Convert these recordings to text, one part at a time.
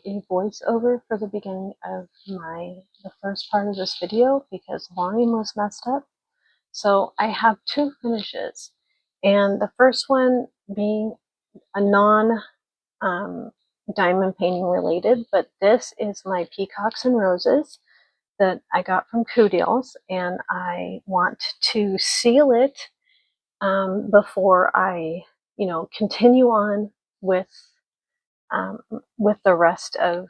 a voiceover for the beginning of the first part of this video because volume was messed up. So I have two finishes, and the first one being a non diamond painting related, but this is my Peacocks and Roses that I got from Kudeals, and I want to seal it before I, continue on with the rest of,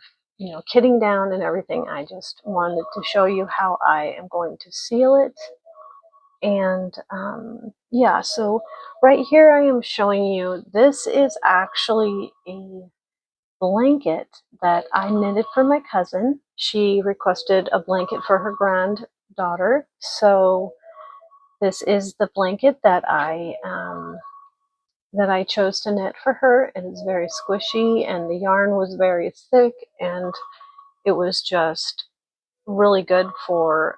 kitting down and everything. I just wanted to show you how I am going to seal it. And yeah, so right here I am showing you, this is actually a blanket that I knitted for my cousin. She requested a blanket for her granddaughter, so this is the blanket that I chose to knit for her. It is very squishy, and the yarn was very thick, and it was just really good for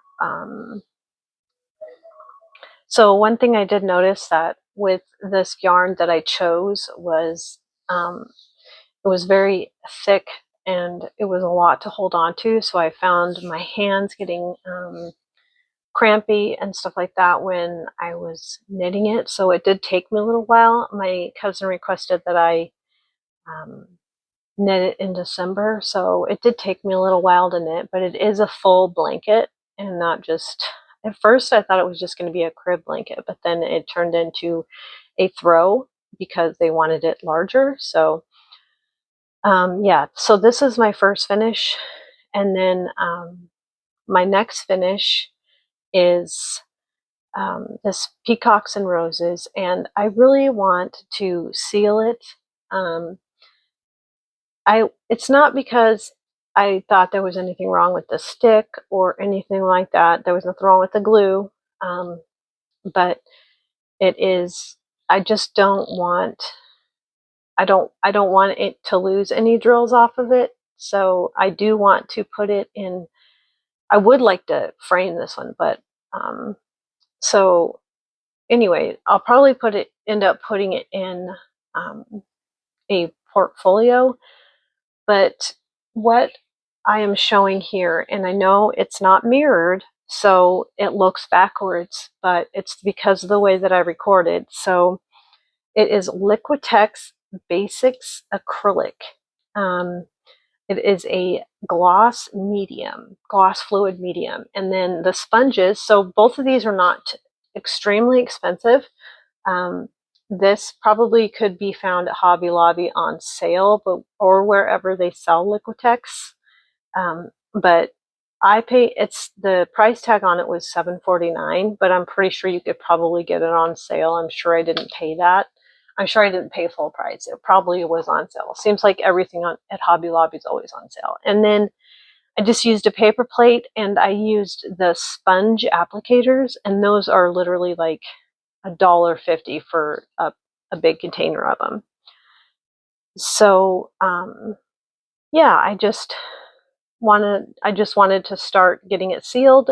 so one thing I did notice that with this yarn that I chose was it was very thick and it was a lot to hold on to, so I found my hands getting crampy and stuff like that when I was knitting it. So it did take me a little while. My cousin requested that I knit it in December, so it did take me a little while to knit, but it is a full blanket and not just, at first I thought it was just going to be a crib blanket, but then it turned into a throw because they wanted it larger. So yeah, so this is my first finish, and then my next finish is this Peacocks and Roses, and I really want to seal it. It's not because I thought there was anything wrong with the stick or anything like that. There was nothing wrong with the glue, but it is, I just don't want, I don't want it to lose any drills off of it. So I do want to put it in, I would like to frame this one, but so anyway, I'll probably end up putting it in a portfolio. But what I am showing here, and I know it's not mirrored, so it looks backwards, but it's because of the way that I recorded. So it is Liquitex Basics Acrylic. It is a gloss fluid medium. And then the sponges, so both of these are not extremely expensive. This probably could be found at Hobby Lobby on sale, or wherever they sell Liquitex. But it's the price tag on it was $7.49, but I'm pretty sure you could probably get it on sale. I'm sure I didn't pay that. I'm sure I didn't pay full price. It probably was on sale. Seems like everything at Hobby Lobby is always on sale. And then I just used a paper plate, and I used the sponge applicators, and those are literally like $1.50 for a big container of them. So yeah, I just wanted to start getting it sealed.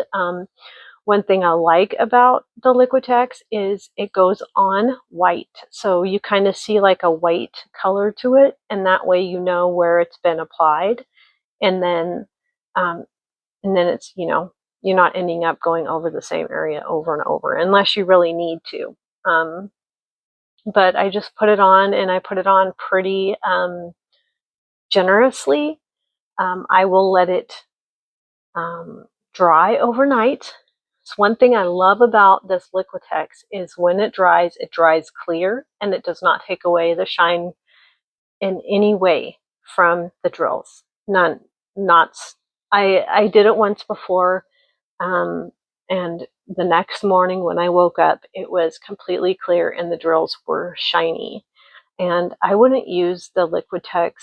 One thing I like about the Liquitex is it goes on white, so you kind of see like a white color to it, and that way you know where it's been applied, and then it's, you're not ending up going over the same area over and over unless you really need to. But I just put it on, and I put it on pretty generously. I will let it dry overnight. So one thing I love about this Liquitex is when it dries clear, and it does not take away the shine in any way from the drills. None. I did it once before, and the next morning when I woke up, it was completely clear and the drills were shiny. And I wouldn't use the Liquitex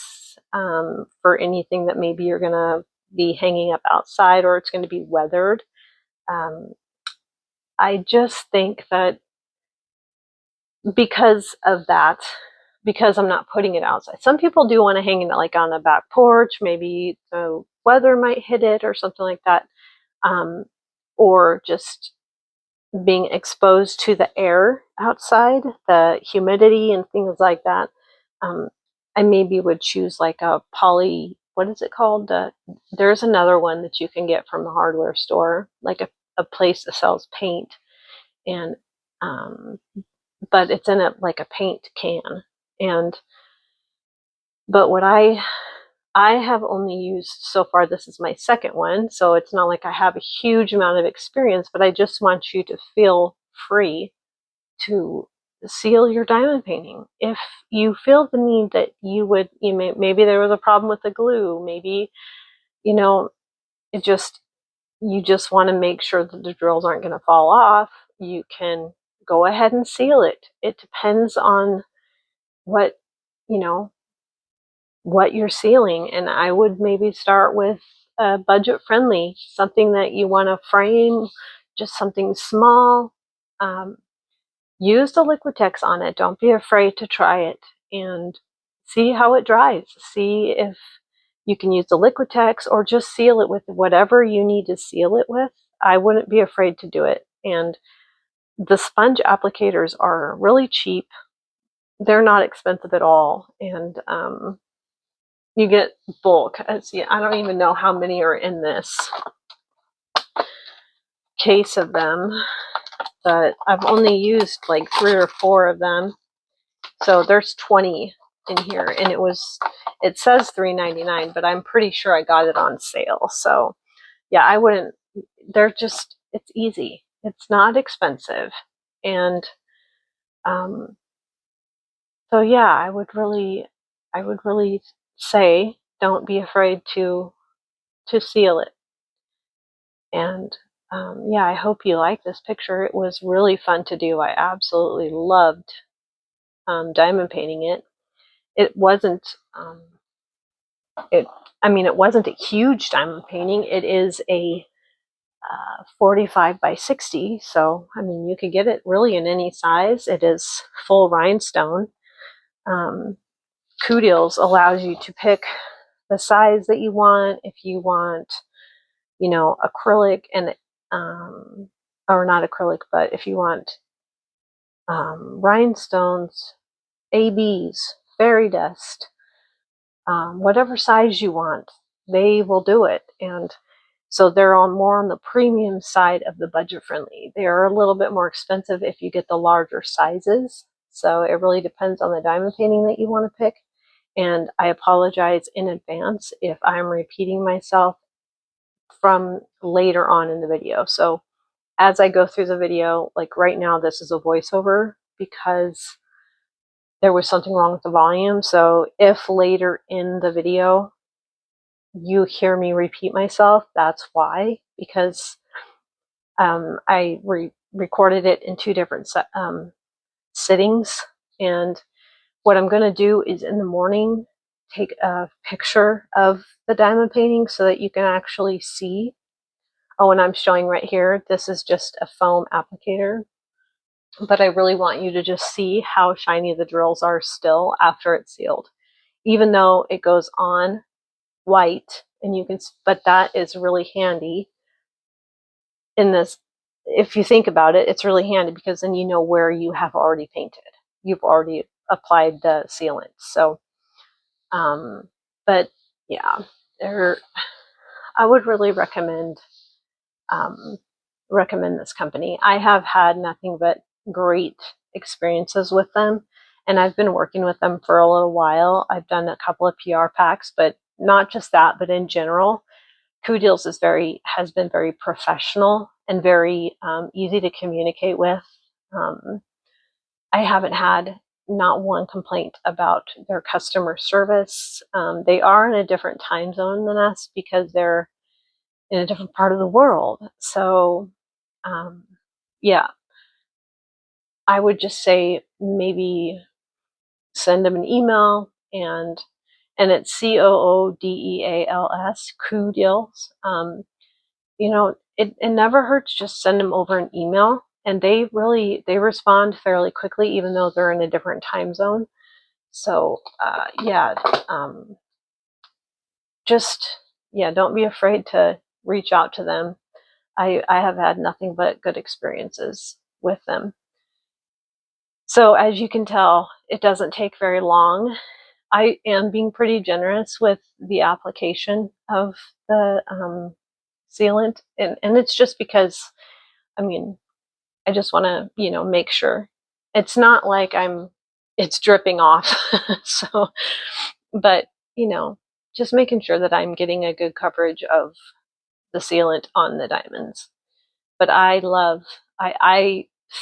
for anything that maybe you're going to be hanging up outside or it's going to be weathered. I just think that because of that, because I'm not putting it outside. Some people do want to hang it like on the back porch, maybe the weather might hit it or something like that, or just being exposed to the air outside, the humidity and things like that. I maybe would choose like a what is it called? There's another one that you can get from a hardware store, like a place that sells paint, and but it's in like a paint can. And but what I have only used so far, this is my second one, so it's not like I have a huge amount of experience, but I just want you to feel free to seal your diamond painting. If you feel the need that maybe there was a problem with the glue, maybe, you just want to make sure that the drills aren't going to fall off, you can go ahead and seal it. It depends on what, what you're sealing. And I would maybe start with budget friendly, something that you want to frame, just something small. Use the Liquitex on it. Don't be afraid to try it and see how it dries. See if you can use the Liquitex or just seal it with whatever you need to seal it with. I wouldn't be afraid to do it. And the sponge applicators are really cheap. They're not expensive at all. And you get bulk. See, I don't even know how many are in this case of them, but I've only used like 3 or 4 of them. So there's 20 in here, and it says $3.99, but I'm pretty sure I got it on sale. So yeah, I wouldn't, it's easy. It's not expensive. And so yeah, I would really say don't be afraid to seal it. And yeah, I hope you like this picture. It was really fun to do. I absolutely loved diamond painting it. It wasn't it wasn't a huge diamond painting. It is a 45 by 60, so I mean you could get it really in any size. It is full rhinestone. Kudeals allows you to pick the size that you want. If you want, acrylic and or not acrylic, but if you want rhinestones, ABs, fairy dust, whatever size you want, they will do it. And so they're more on the premium side of the budget friendly. They are a little bit more expensive if you get the larger sizes. So it really depends on the diamond painting that you want to pick. And I apologize in advance if I'm repeating myself from later on in the video. So as I go through the video, like right now, this is a voiceover because there was something wrong with the volume. So if later in the video you hear me repeat myself, that's why, because I recorded it in 2 different sittings. And what I'm going to do is in the morning take a picture of the diamond painting so that you can actually see. Oh, and I'm showing right here, this is just a foam applicator, but I really want you to just see how shiny the drills are still after it's sealed, even though it goes on white. And you can, but that is really handy in this. If you think about it, it's really handy because then you know where you have already painted. You've already applied the sealant. So, but yeah, I would really recommend this company. I have had nothing but great experiences with them, and I've been working with them for a little while. I've done a couple of PR packs, but not just that, but in general, Kudeals has been very professional and very easy to communicate with. I haven't had not one complaint about their customer service. They are in a different time zone than us because they're in a different part of the world. So yeah, I would just say maybe send them an email, and it's COODEALS, Kudeals. It never hurts, just send them over an email, and they respond fairly quickly, even though they're in a different time zone. So yeah, don't be afraid to reach out to them. I have had nothing but good experiences with them. So as you can tell, it doesn't take very long. I am being pretty generous with the application of the sealant, and it's just because, I mean, I just want to, make sure it's not like it's dripping off. So, but, just making sure that I'm getting a good coverage of the sealant on the diamonds. But I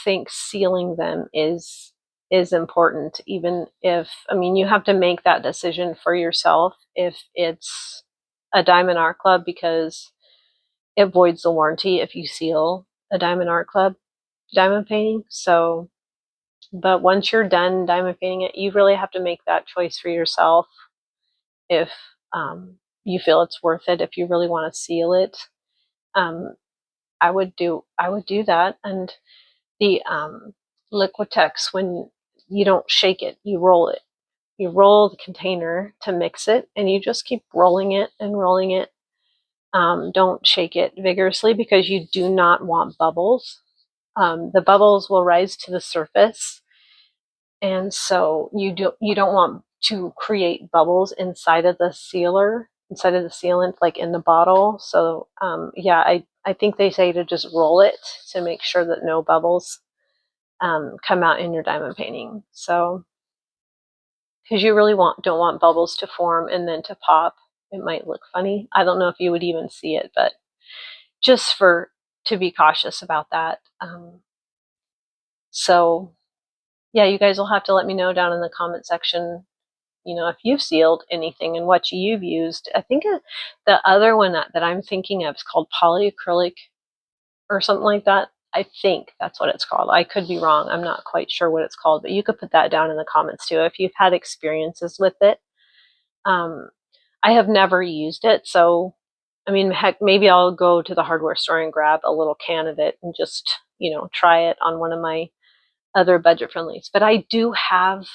think sealing them is important, even if, you have to make that decision for yourself if it's a diamond art club, because it voids the warranty if you seal a diamond art club diamond painting. So, but once you're done diamond painting it, you really have to make that choice for yourself if you feel it's worth it, if you really want to seal it. um, I would do that. And the Liquitex, when you don't shake it, you roll it. You roll the container to mix it, and you just keep rolling it and rolling it. Don't shake it vigorously because you do not want bubbles. The bubbles will rise to the surface, and so you don't want to create bubbles inside of the sealant, like in the bottle. So yeah, I think they say to just roll it to make sure that no bubbles come out in your diamond painting. So, because you really don't want bubbles to form and then to pop. It might look funny. I don't know if you would even see it, but just to be cautious about that. So yeah, you guys will have to let me know down in the comment section, if you've sealed anything and what you've used. I think the other one that I'm thinking of is called polyacrylic or something like that. I think that's what it's called. I could be wrong. I'm not quite sure what it's called, but you could put that down in the comments too if you've had experiences with it. I have never used it, so heck, maybe I'll go to the hardware store and grab a little can of it and just, try it on one of my other budget friendlies. But I do have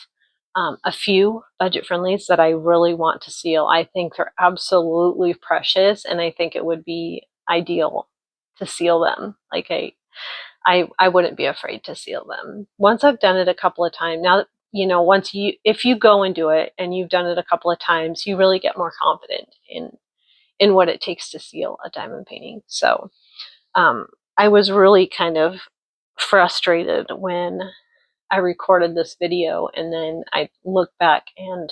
a few budget friendlies that I really want to seal. I think they're absolutely precious, and I think it would be ideal to seal them. Like I wouldn't be afraid to seal them. Once I've done it a couple of times, now, if you go and do it and you've done it a couple of times, you really get more confident in what it takes to seal a diamond painting. So I was really kind of frustrated when I recorded this video and then I looked back and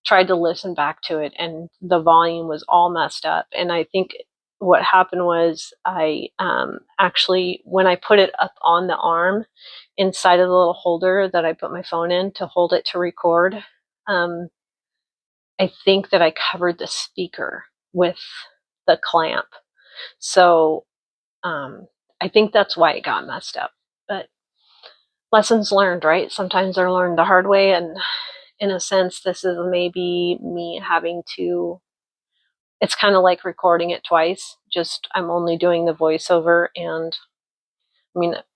tried to listen back to it, and the volume was all messed up. And I think what happened was I actually, when I put it up on the arm inside of the little holder that I put my phone in to hold it to record, I think that I covered the speaker with the clamp. So I think that's why it got messed up. But lessons learned, right? Sometimes they're learned the hard way, and in a sense, this is maybe me having to, it's kind of like recording it twice, just I'm only doing the voiceover. And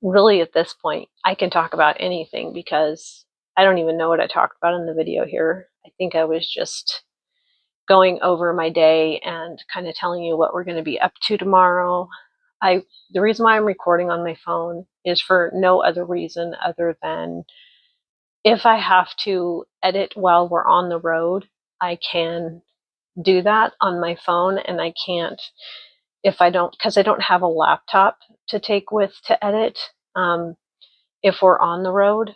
really at this point, I can talk about anything because I don't even know what I talked about in the video here. I think I was just going over my day and kind of telling you what we're going to be up to tomorrow. The reason why I'm recording on my phone is for no other reason other than if I have to edit while we're on the road, I can do that on my phone, and I can't because I don't have a laptop to take with to edit. If we're on the road,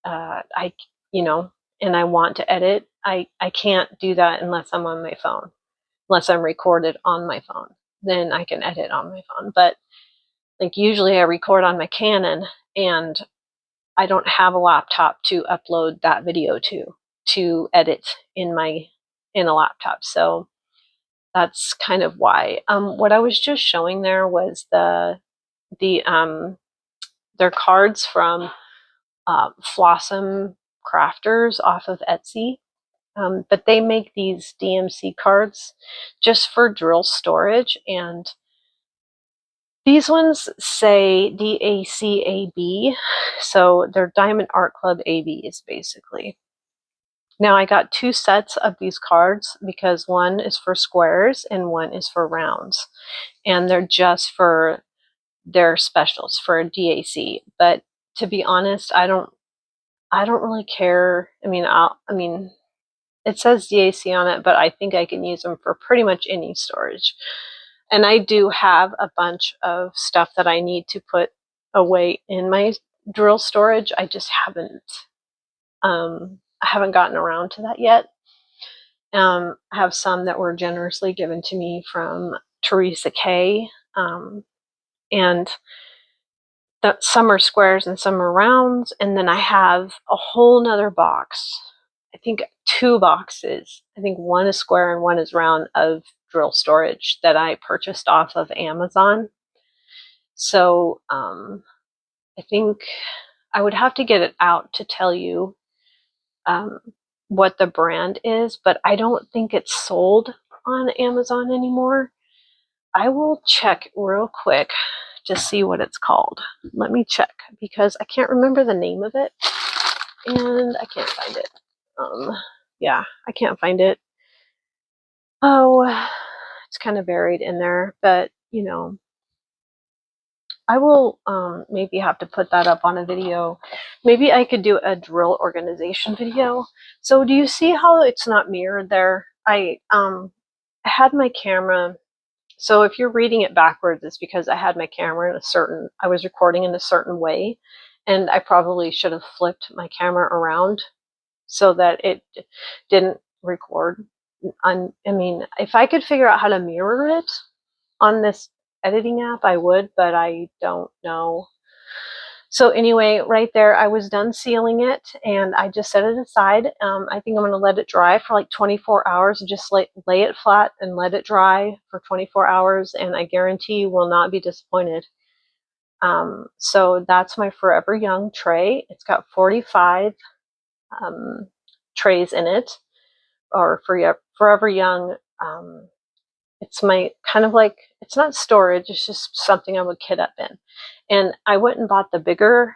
I, and I want to edit, I can't do that unless I'm on my phone, unless I'm recorded on my phone. Then I can edit on my phone. But like usually I record on my Canon, and I don't have a laptop to upload that video to edit in a laptop. So that's kind of why. What I was just showing there was their cards from Flossom Crafters off of Etsy. But they make these DMC cards just for drill storage, and these ones say DACAB, so they're Diamond Art Club ABs basically. Now I got 2 sets of these cards because one is for squares and one is for rounds, and they're just for their specials for a DAC. But to be honest, I don't really care. it says DAC on it, but I think I can use them for pretty much any storage. And I do have a bunch of stuff that I need to put away in my drill storage. I just haven't gotten around to that yet. I have some that were generously given to me from Teresa Kay, and some are squares and some are rounds. And then I have a whole nother box, I think 2 boxes, I think one is square and one is round, of drill storage that I purchased off of Amazon. So I think I would have to get it out to tell you what the brand is, but I don't think it's sold on Amazon anymore. I will check real quick to see what it's called. Let me check, because I can't remember the name of it and I can't find it. Yeah, I can't find it. Oh, it's kind of buried in there, but you know, I will maybe have to put that up on a video. Maybe I could do a drill organization video. So do you see how it's not mirrored there? I had my camera. So if you're reading it backwards, it's because I had my camera in I was recording in a certain way, and I probably should have flipped my camera around so that it didn't record. I mean, if I could figure out how to mirror it on this editing app, I would, but I don't know. So anyway, right there, I was done sealing it and I just set it aside. I think I'm going to let it dry for like 24 hours and just lay it flat and let it dry for 24 hours, and I guarantee you will not be disappointed. So that's my Forever Young tray. It's got 45 trays in it, or Forever Young. It's my kind of like, it's not storage, it's just something I would kit up in. And I went and bought the bigger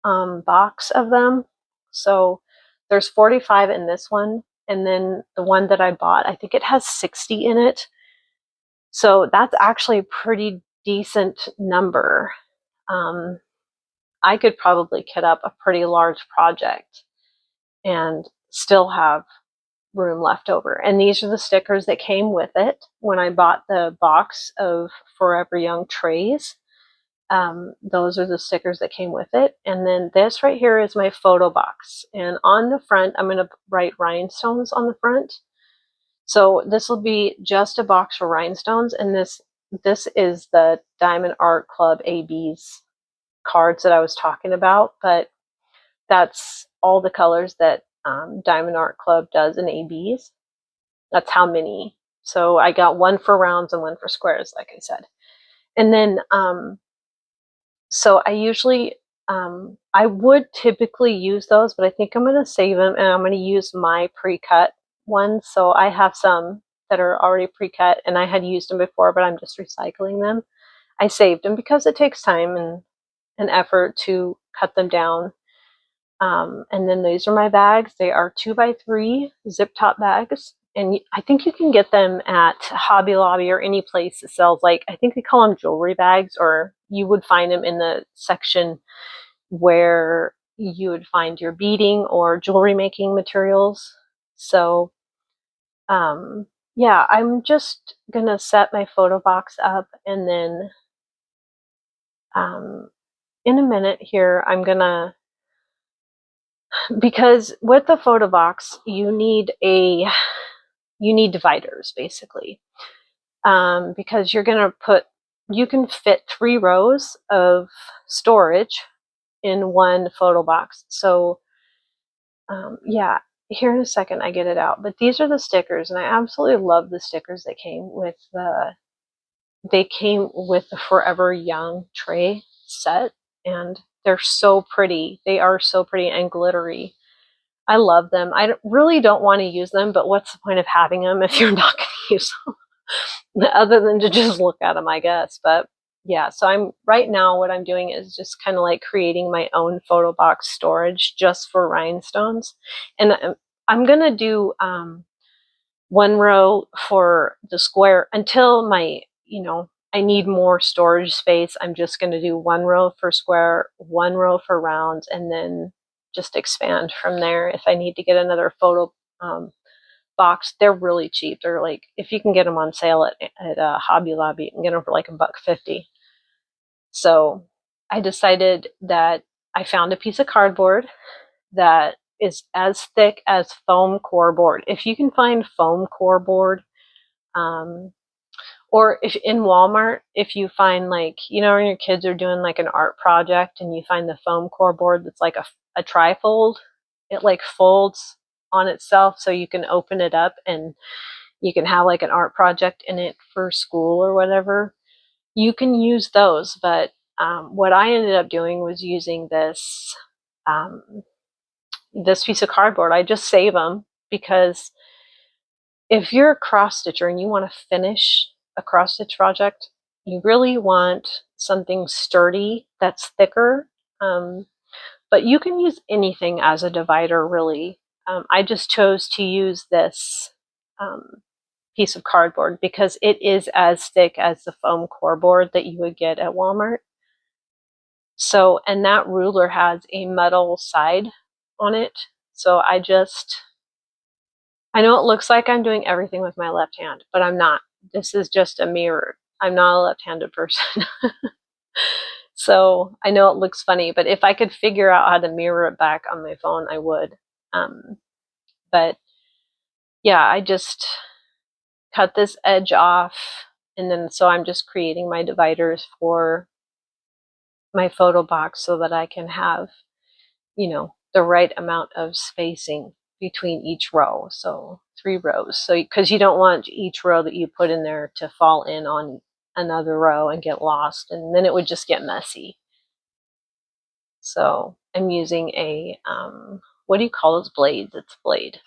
box of them. So there's 45 in this one. And then the one that I bought, I think it has 60 in it. So that's actually a pretty decent number. I could probably kit up a pretty large project and still have room left over. And these are the stickers that came with it when I bought the box of Forever Young trays. Those are the stickers that came with it. And then this right here is my photo box. And on the front, I'm going to write rhinestones on the front. So this will be just a box for rhinestones. And this is the Diamond Art Club AB's cards that I was talking about. But that's all the colors that Diamond Art Club does in ABs. That's how many. So I got one for rounds and one for squares, like I said. And then, so I usually, I would typically use those, but I think I'm going to save them and I'm going to use my pre-cut ones. So I have some that are already pre-cut and I had used them before, but I'm just recycling them. I saved them because it takes time and effort to cut them down. And then these are my bags. They are 2x3 zip top bags. And I think you can get them at Hobby Lobby or any place that sells, like, I think they call them jewelry bags, or you would find them in the section where you would find your beading or jewelry making materials. So, yeah, I'm just going to set my photo box up, and then in a minute here, I'm going to, because with the photo box, you need dividers basically, because you're going to you can fit 3 rows of storage in one photo box. So yeah, here in a second I get it out, but these are the stickers, and I absolutely love the stickers that came with the Forever Young tray set, and they're so pretty. They are so pretty and glittery. I love them. I really don't want to use them, but what's the point of having them if you're not going to use them? Other than to just look at them, I guess. But yeah, so right now what I'm doing is just kind of like creating my own photo box storage just for rhinestones. And I'm going to do one row for the square until I need more storage space. I'm just going to do 1 row for square, 1 row for rounds, and then just expand from there if I need to get another photo box, they're really cheap. They're like, if you can get them on sale at Hobby Lobby, you can get them for like $1.50. So I decided that I found a piece of cardboard that is as thick as foam core board. If you can find foam core board, or if in Walmart, if you find, like, you know, when your kids are doing like an art project and you find the foam core board that's like a trifold, it like folds on itself so you can open it up and you can have like an art project in it for school or whatever. You can use those, but what I ended up doing was using um, this piece of cardboard. I just save them because if you're a cross stitcher and you want to finish a cross stitch project, you really want something sturdy that's thicker. But you can use anything as a divider, really. I just chose to use this piece of cardboard because it is as thick as the foam core board that you would get at Walmart. So, and that ruler has a metal side on it. So I know it looks like I'm doing everything with my left hand, but I'm not. This is just a mirror. I'm not a left-handed person. So I know it looks funny, but if I could figure out how to mirror it back on my phone, I would. But yeah, I just cut this edge off, and then so I'm just creating my dividers for my photo box so that I can have, you know, the right amount of spacing between each row. So 3 rows. So because you don't want each row that you put in there to fall in on another row and get lost, and then it would just get messy. So I'm using a what do you call those blades? It's blade.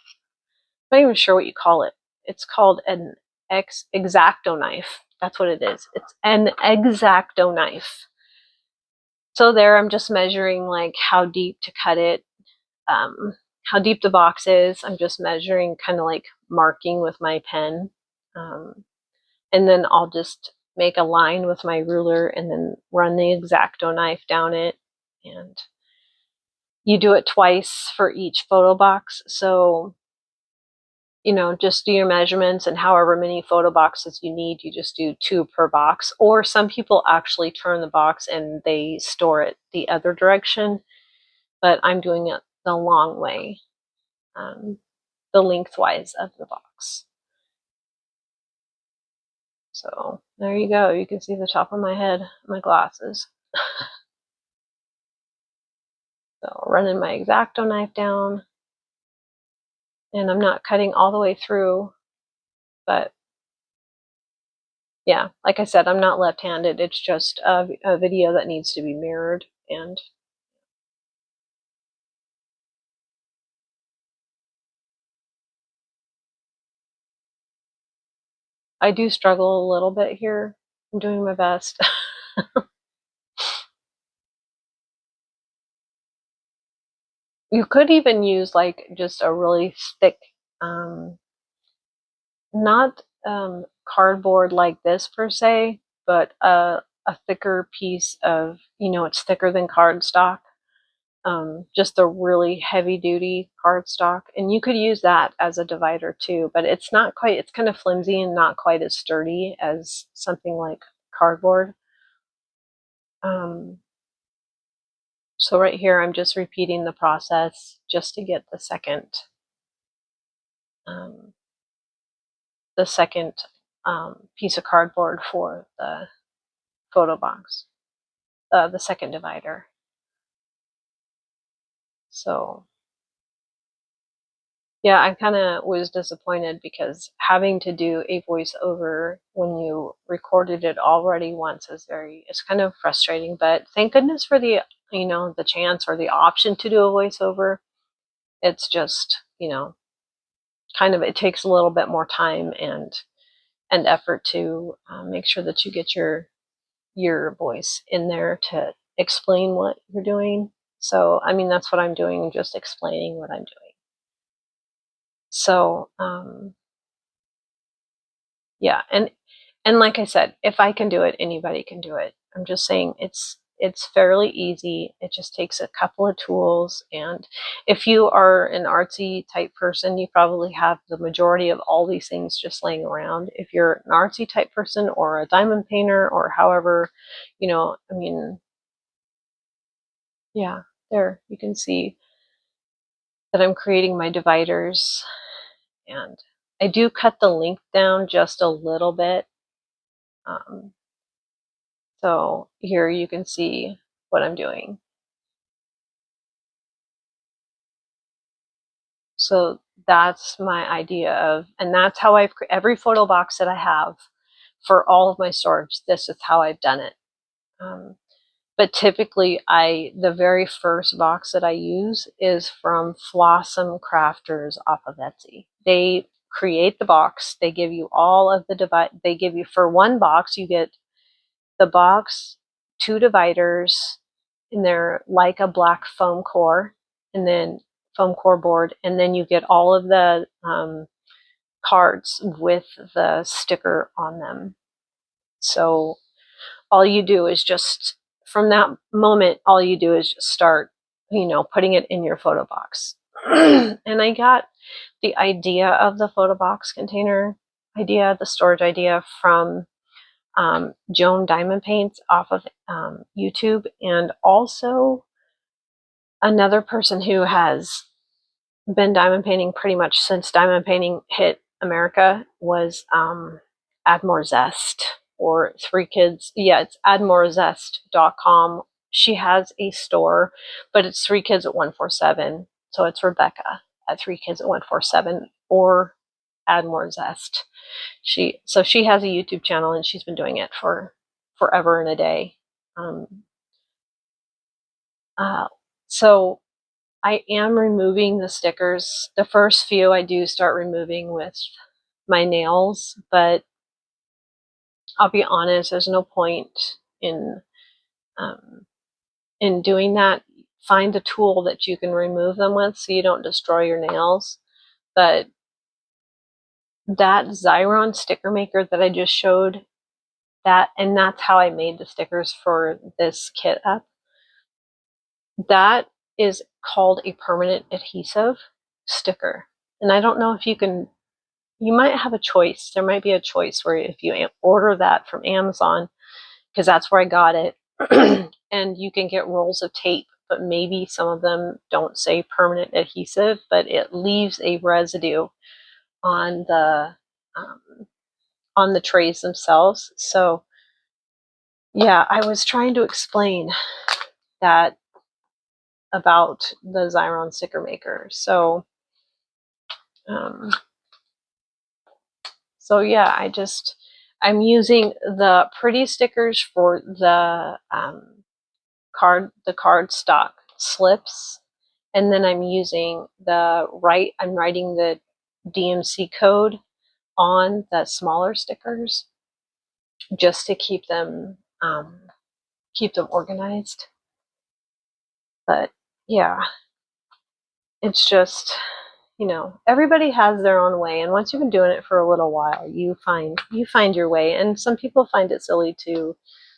I'm not even sure what you call it. It's called an X-Acto knife. That's what it is. It's an X-Acto knife. So there I'm just measuring like how deep to cut it, how deep the box is. I'm just measuring, kind of like marking with my pen. And then I'll just make a line with my ruler and then run the X-Acto knife down it. And you do it twice for each photo box. So, you know, just do your measurements, and however many photo boxes you need, you just do 2 per box. Or some people actually turn the box and they store it the other direction, but I'm doing it the long way, the lengthwise of the box. So there you go. You can see the top of my head, my glasses. So running my X-Acto knife down, and I'm not cutting all the way through, but yeah, like I said, I'm not left-handed. It's just a video that needs to be mirrored, and I do struggle a little bit here. I'm doing my best. You could even use like just a really thick, not cardboard like this per se, but a thicker piece of, you know, it's thicker than cardstock. Just a really heavy duty cardstock, and you could use that as a divider too, but it's not quite, it's kind of flimsy and not quite as sturdy as something like cardboard. So right here I'm just repeating the process just to get the second um, piece of cardboard for the photo box, the second divider. So yeah, I kind of was disappointed because having to do a voiceover when you recorded it already once is it's kind of frustrating, but thank goodness for the, you know, the chance or the option to do a voiceover. It's just, you know, kind of, it takes a little bit more time and effort to make sure that you get your voice in there to explain what you're doing. So, I mean, that's what I'm doing, just explaining what I'm doing. So, yeah, and like I said, if I can do it, anybody can do it. I'm just saying it's it's fairly easy. It just takes a couple of tools. And if you are an artsy type person, you probably have the majority of all these things just laying around. If you're an artsy type person or a diamond painter or however, I mean, yeah, there you can see that I'm creating my dividers, and I do cut the length down just a little bit. So here you can see what I'm doing. So that's my idea of, and that's how every photo box that I have for all of my storage, this is how I've done it. But typically the very first box that I use is from Flossom Crafters off of Etsy. They create the box. They give you all of the they give you, for one box, you get the box, 2 dividers, and they're like a black foam core, and then foam core board, and then you get all of the cards with the sticker on them. So all you do is just, from that moment, all you do is just start, putting it in your photo box. And I got the idea of the photo box container idea, the storage idea, from Joan Diamond Paints off of YouTube, and also another person who has been diamond painting pretty much since diamond painting hit America was Admore Zest, or 3kids. Yeah, it's admorezest.com. She has a store, but it's 3kids at 147. So it's Rebecca at 3kids at 147 or Admore Zest. She has a YouTube channel, and she's been doing it for forever and a day. So I am removing the stickers. The first few I do start removing with my nails, but I'll be honest, there's no point in doing that. Find a tool that you can remove them with so you don't destroy your nails. But that Xyron sticker maker that I just showed, and that's how I made the stickers for this kit up. That is called a permanent adhesive sticker. And I don't know if you might have a choice. There might be a choice where if you order that from Amazon, because that's where I got it, and you can get rolls of tape, but maybe some of them don't say permanent adhesive, but it leaves a residue on the trays themselves. So yeah, I was trying to explain that about the Xyron sticker maker. So yeah, I'm using the pretty stickers for the cardstock slips, and then I'm using I'm writing the DMC code on the smaller stickers just to keep them organized. But yeah, it's just, everybody has their own way, and once you've been doing it for a little while, you find your way. And some people find it silly to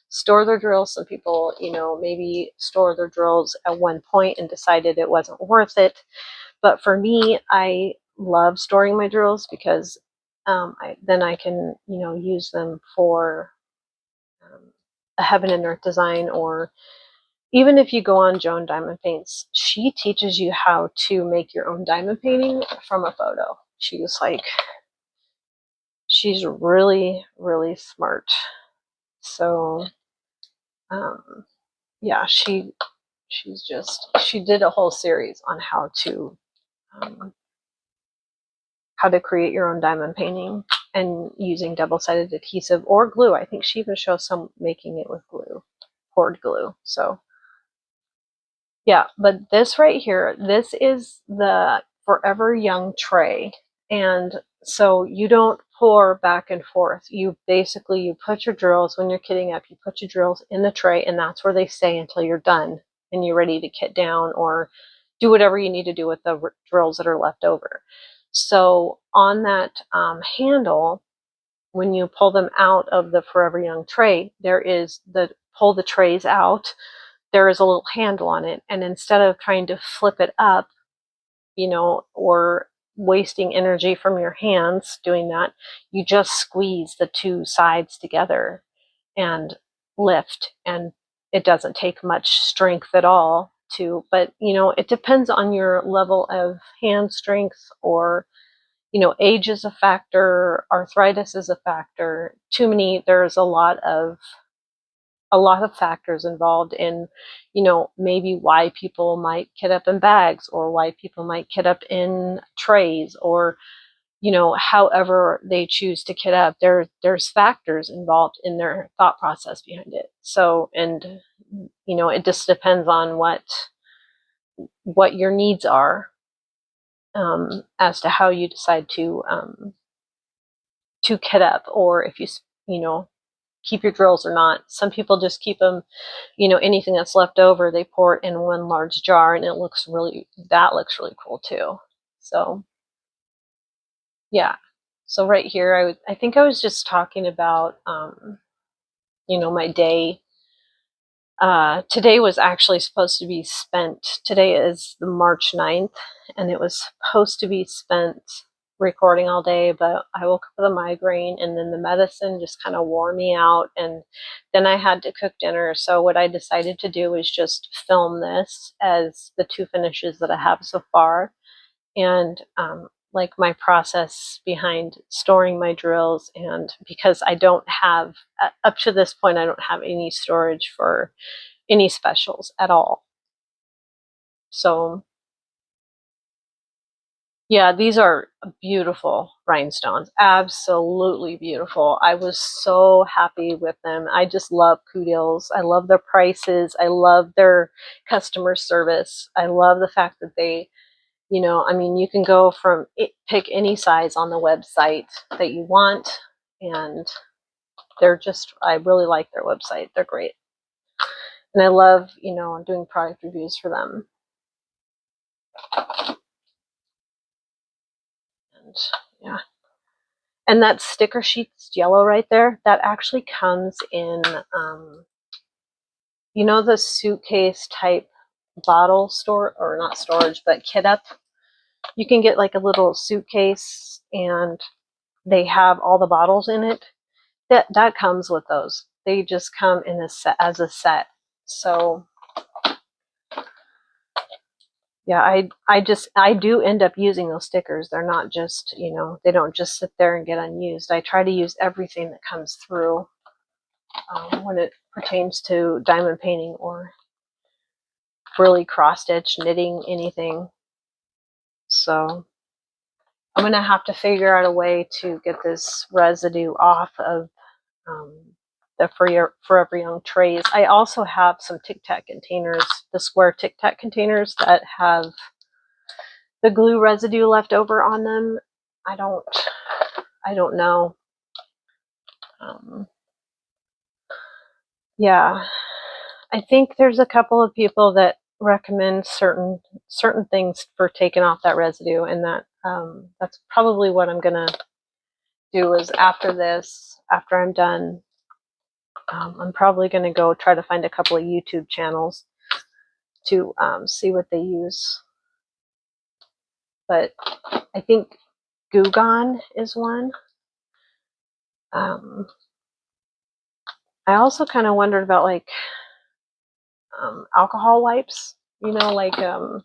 store their drills. Some people, maybe store their drills at one point and decided it wasn't worth it. But for me, I love storing my drills because then I can, use them for a heaven and earth design. Or even if you go on Joan Diamond Paints, she teaches you how to make your own diamond painting from a photo. She's really, really smart. So yeah, she did a whole series on how to create your own diamond painting and using double-sided adhesive or glue. I think she even shows some making it with glue, poured glue. So yeah, but this right here, this is the Forever Young tray. And so you don't pour back and forth. You put your drills, when you're kitting up, you put your drills in the tray, and that's where they stay until you're done and you're ready to kit down or do whatever you need to do with the drills that are left over. So on that handle, when you pull them out of the Forever Young tray, there is the pull the trays out, there is a little handle on it. And instead of trying to flip it up, you know, or wasting energy from your hands doing that, you just squeeze the two sides together and lift. And it doesn't take much strength at all to, but you know, it depends on your level of hand strength, or you know, age is a factor, arthritis is a factor. There's a lot of factors involved in, you know, maybe why people might kit up in bags, or why people might kit up in trays, or you know, however they choose to kit up. There's factors involved in their thought process behind it. So, and you know, it just depends on what your needs are, as to how you decide to kit up, or if you know, keep your drills or not. Some people just keep them, you know, anything that's left over, they pour it in one large jar, and that looks really cool too. So yeah. So right here, I think I was just talking about, you know, my day. Today was actually supposed to be spent, today is the March 9th, and it was supposed to be spent recording all day, but I woke up with a migraine, and then the medicine just kind of wore me out, and then I had to cook dinner. So what I decided to do is just film this as the two finishes that I have so far, and like my process behind storing my drills. And because I don't have, up to this point, I don't have any storage for any specials at all. So yeah, these are beautiful rhinestones, absolutely beautiful. I was so happy with them. I just love Coudils. I love their prices. I love their customer service. I love the fact that they, you know, I mean, you can go from pick any size on the website that you want, and I really like their website. They're great. And I love, you know, doing product reviews for them. And yeah. And that sticker sheet's yellow right there, that actually comes in, you know, the suitcase type bottle store, or not storage, but kit up. You can get like a little suitcase, and they have all the bottles in it. That comes with those. They just come in a set, as a set. So yeah, I do end up using those stickers. They're not just, you know, they don't just sit there and get unused. I try to use everything that comes through, when it pertains to diamond painting or really cross stitch, knitting, anything. So I'm gonna have to figure out a way to get this residue off of the Forever Young trays. I also have some Tic Tac containers, the square Tic Tac containers that have the glue residue left over on them. I don't know. Yeah, I think there's a couple of people that recommend certain things for taking off that residue, and that's probably what I'm gonna do. Is after this, after I'm done, I'm probably gonna go try to find a couple of YouTube channels to see what they use. But I think Goo Gone is one. I also kind of wondered about like alcohol wipes. You know, like I'm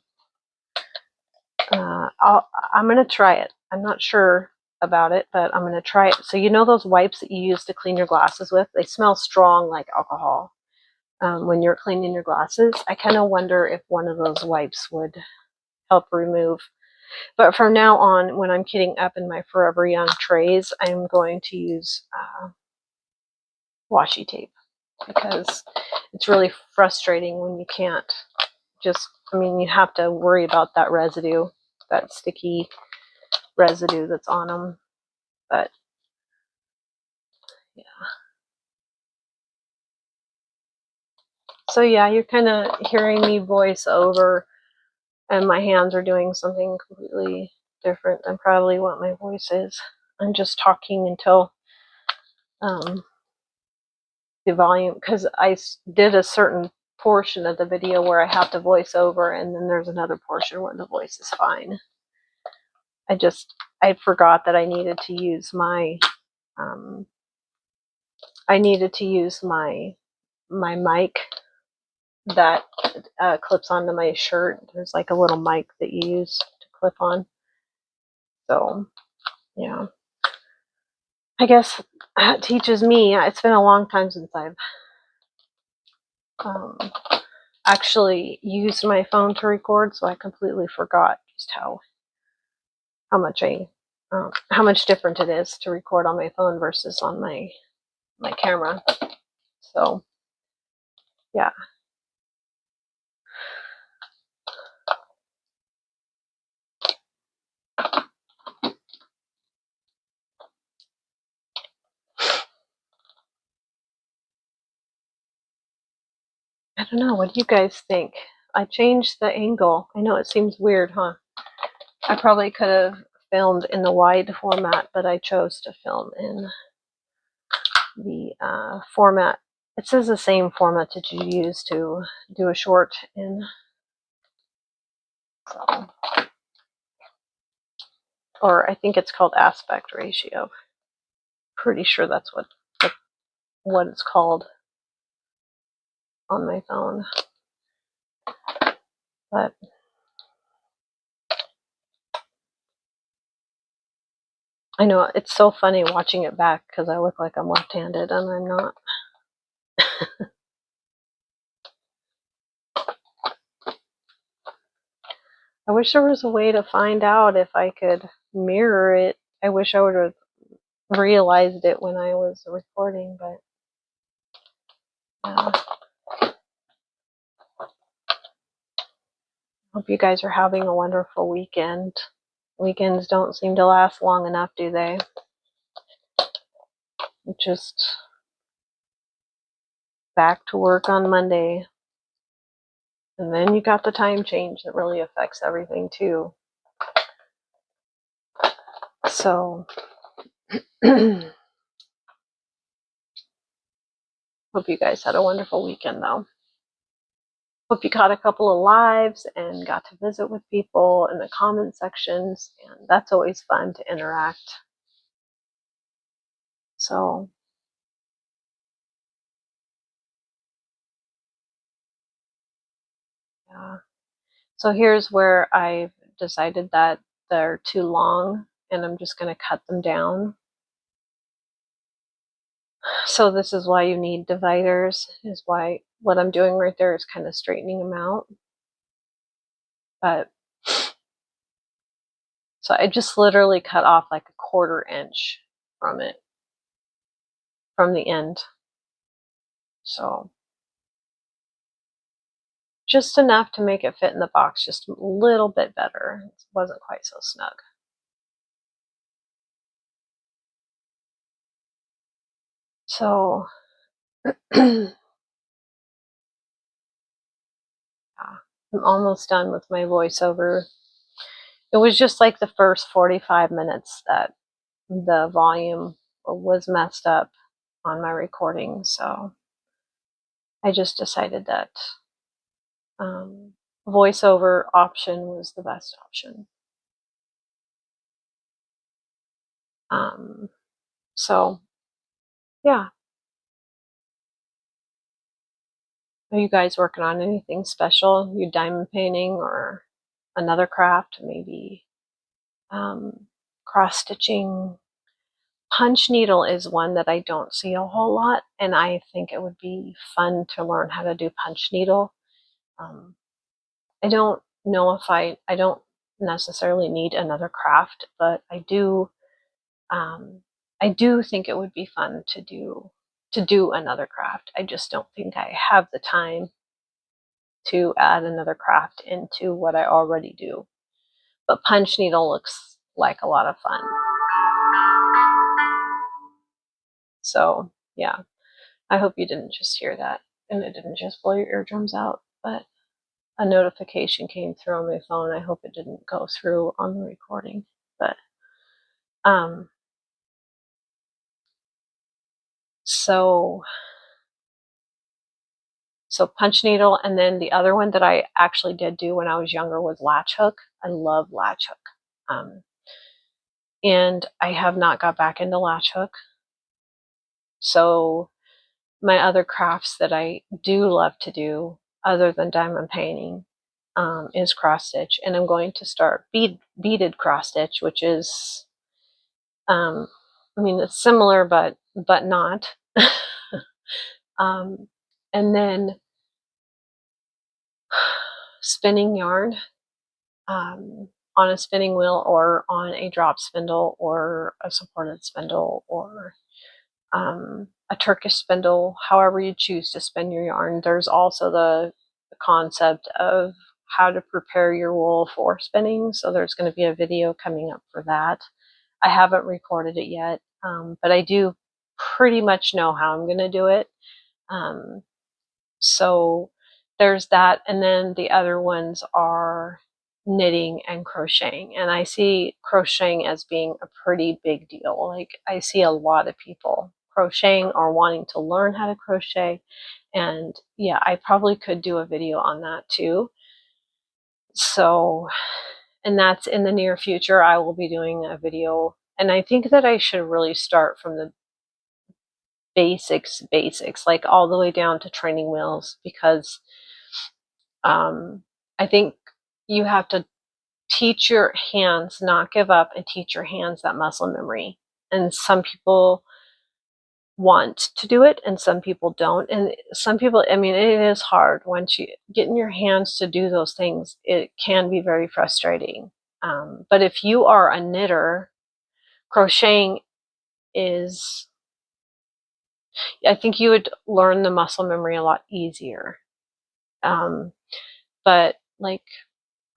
gonna try it. I'm not sure about it, but I'm gonna try it. So you know those wipes that you use to clean your glasses with? They smell strong like alcohol when you're cleaning your glasses. I kind of wonder if one of those wipes would help remove. But from now on, when I'm kitting up in my Forever Young trays, I'm going to use washi tape, because it's really frustrating when you can't just, I mean, you have to worry about that residue, that sticky residue that's on them. But yeah. So yeah, you're kind of hearing me voice over, and my hands are doing something completely different than probably what my voice is. I'm just talking until the volume, because I did a certain portion of the video where I have to voice over, and then there's another portion where the voice is fine. I forgot that I needed to use my my mic that clips onto my shirt. There's like a little mic that you use to clip on. So yeah, I guess that teaches me. It's been a long time since I've actually used my phone to record, so I completely forgot just how much how much different it is to record on my phone versus on my camera. So yeah. I don't know. What do you guys think? I changed the angle. I know it seems weird, huh? I probably could have filmed in the wide format, but I chose to film in the format. It says the same format that you use to do a short in. So, or I think it's called aspect ratio. Pretty sure that's what it's called on my phone. But I know it's so funny watching it back because I look like I'm left-handed and I'm not. I wish there was a way to find out if I could mirror it. I wish I would have realized it when I was recording, but hope you guys are having a wonderful weekend. Weekends don't seem to last long enough, do they? Just back to work on Monday. And then you got the time change that really affects everything too. So hope you guys had a wonderful weekend though. Hope you caught a couple of lives and got to visit with people in the comment sections, and that's always fun to interact. So yeah. So here's where I've decided that they're too long and I'm just going to cut them down. So this is why you need dividers, is why what I'm doing right there is kind of straightening them out. But so I just literally cut off like a 1/4 inch from it, from the end. So just enough to make it fit in the box, just a little bit better. It wasn't quite so snug. So yeah, I'm almost done with my voiceover. It was just like the first 45 minutes that the volume was messed up on my recording, so I just decided that voiceover option was the best option. So yeah. Are you guys working on anything special? You diamond painting or another craft, maybe cross stitching? Punch needle is one that I don't see a whole lot, and I think it would be fun to learn how to do punch needle. I don't know if I don't necessarily need another craft, but I do think it would be fun to do another craft. I just don't think I have the time to add another craft into what I already do. But punch needle looks like a lot of fun. So yeah, I hope you didn't just hear that and it didn't just blow your eardrums out, but a notification came through on my phone. I hope it didn't go through on the recording, but so So punch needle, and then the other one that I actually did do when I was younger was latch hook. I love latch hook. And I have not got back into latch hook. So my other crafts that I do love to do, other than diamond painting, is cross stitch, and I'm going to start beaded cross stitch, which is, I mean, it's similar but not. And then spinning yarn on a spinning wheel or on a drop spindle or a supported spindle or a Turkish spindle, however you choose to spin your yarn. There's also the concept of how to prepare your wool for spinning. So there's going to be a video coming up for that. I haven't recorded it yet, but I do pretty much know how I'm going to do it. So there's that. And then the other ones are knitting and crocheting. And I see crocheting as being a pretty big deal. Like, I see a lot of people crocheting or wanting to learn how to crochet. And yeah, I probably could do a video on that too. So, and that's in the near future. I will be doing a video, and I think that I should really start from the basics, like all the way down to training wheels, because I think you have to teach your hands, not give up, and teach your hands that muscle memory. And some people want to do it and some people don't. And some people, I mean, it is hard once you get in your hands to do those things. It can be very frustrating. But if you are a knitter, crocheting is, I think you would learn the muscle memory a lot easier. But like,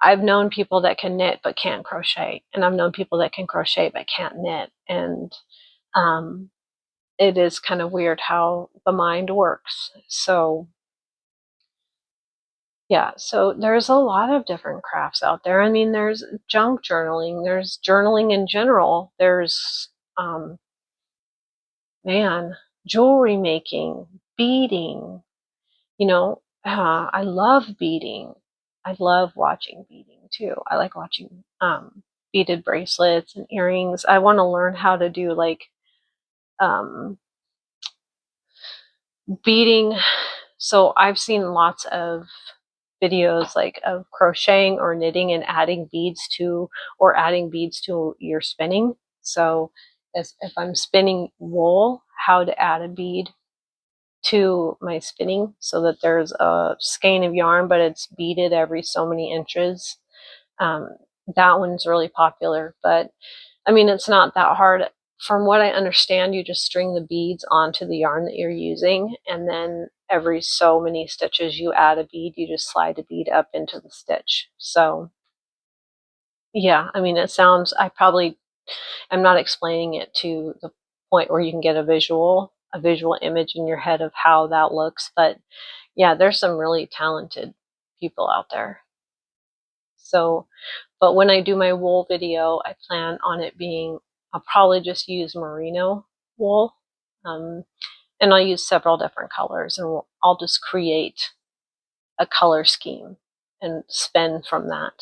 I've known people that can knit but can't crochet, and I've known people that can crochet but can't knit. And it is kind of weird how the mind works. So yeah, so there's a lot of different crafts out there. I mean, there's junk journaling, there's journaling in general, there's jewelry making, beading. I love beading. I love watching beading too. I like watching beaded bracelets and earrings. I want to learn how to do like beading. So I've seen lots of videos like of crocheting or knitting and adding beads to your spinning. So if I'm spinning wool, how to add a bead to my spinning so that there's a skein of yarn, but it's beaded every so many inches. That one's really popular, but I mean, it's not that hard. From what I understand, you just string the beads onto the yarn that you're using, and then every so many stitches you add a bead, you just slide a bead up into the stitch. So yeah, I mean, it sounds, I probably am not explaining it to the point where you can get a visual image in your head of how that looks, but yeah, there's some really talented people out there. So, but when I do my wool video, I plan on it being, I'll probably just use merino wool, and I'll use several different colors, and I'll just create a color scheme and spin from that.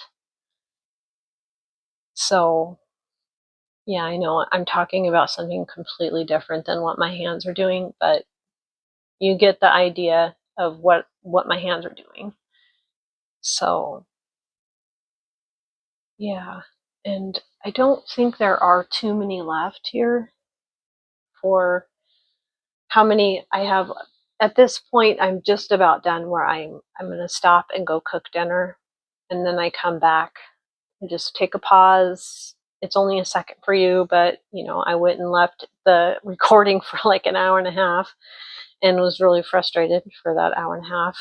So yeah, I know I'm talking about something completely different than what my hands are doing, but you get the idea of what my hands are doing. So yeah, and I don't think there are too many left here for how many I have. At this point, I'm just about done where I'm going to stop and go cook dinner, and then I come back and just take a pause. It's only a second for you, but I went and left the recording for like an hour and a half and was really frustrated for that hour and a half,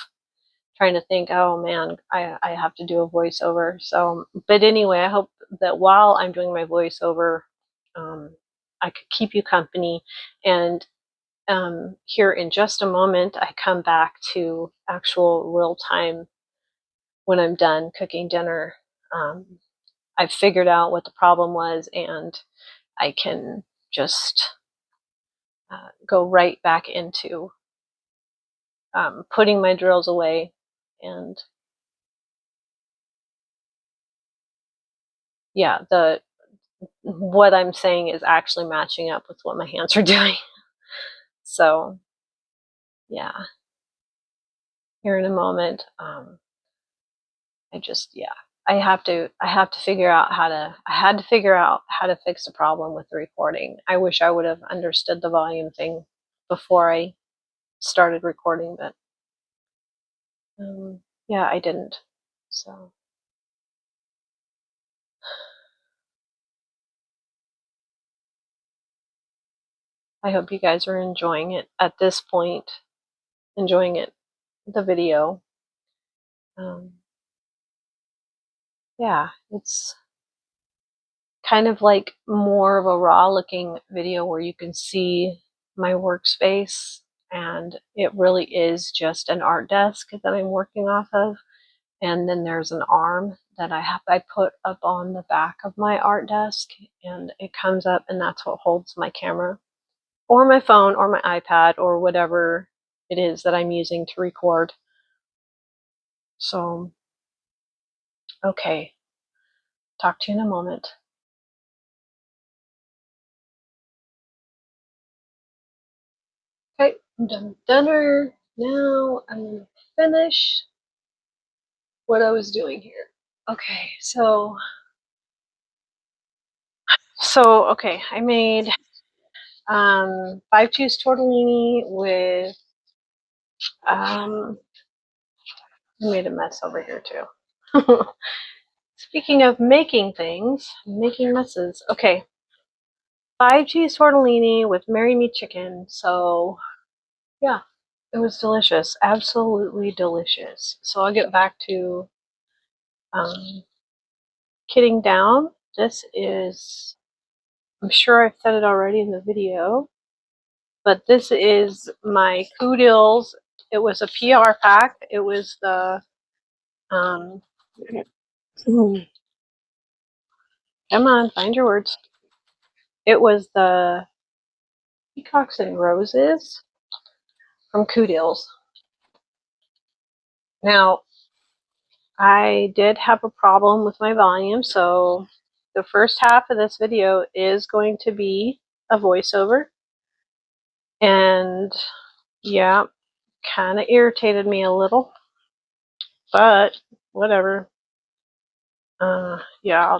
trying to think, oh man, I have to do a voiceover. So, but anyway, I hope that while I'm doing my voiceover, I could keep you company. And here in just a moment, I come back to actual real time when I'm done cooking dinner. I've figured out what the problem was, and I can just go right back into putting my drills away, and yeah, what I'm saying is actually matching up with what my hands are doing. So yeah, here in a moment, I have to figure out I had to figure out how to fix the problem with the recording. I wish I would have understood the volume thing before I started recording, but yeah, I didn't. So I hope you guys are enjoying it at this point, enjoying it, the video. Yeah, it's kind of like more of a raw looking video where you can see my workspace, and it really is just an art desk that I'm working off of. And then there's an arm that I put up on the back of my art desk, and it comes up, and that's what holds my camera or my phone or my iPad or whatever it is that I'm using to record. So, okay, talk to you in a moment. Okay, I'm done with dinner. Now I'm gonna finish what I was doing here. Okay, okay, I made 5 cheese tortellini with I made a mess over here too. Speaking of making things, making messes. Okay, 5 cheese tortellini with Mary Me chicken. So yeah, it was delicious, absolutely delicious. So I'll get back to kitting down. This is, I'm sure I've said it already in the video, but this is my Coodills. It was a PR pack. It was the, come on, find your words. It was the Peacocks and Roses from Coodills. Now, I did have a problem with my volume, so the first half of this video is going to be a voiceover. And yeah, kind of irritated me a little, but whatever. Yeah,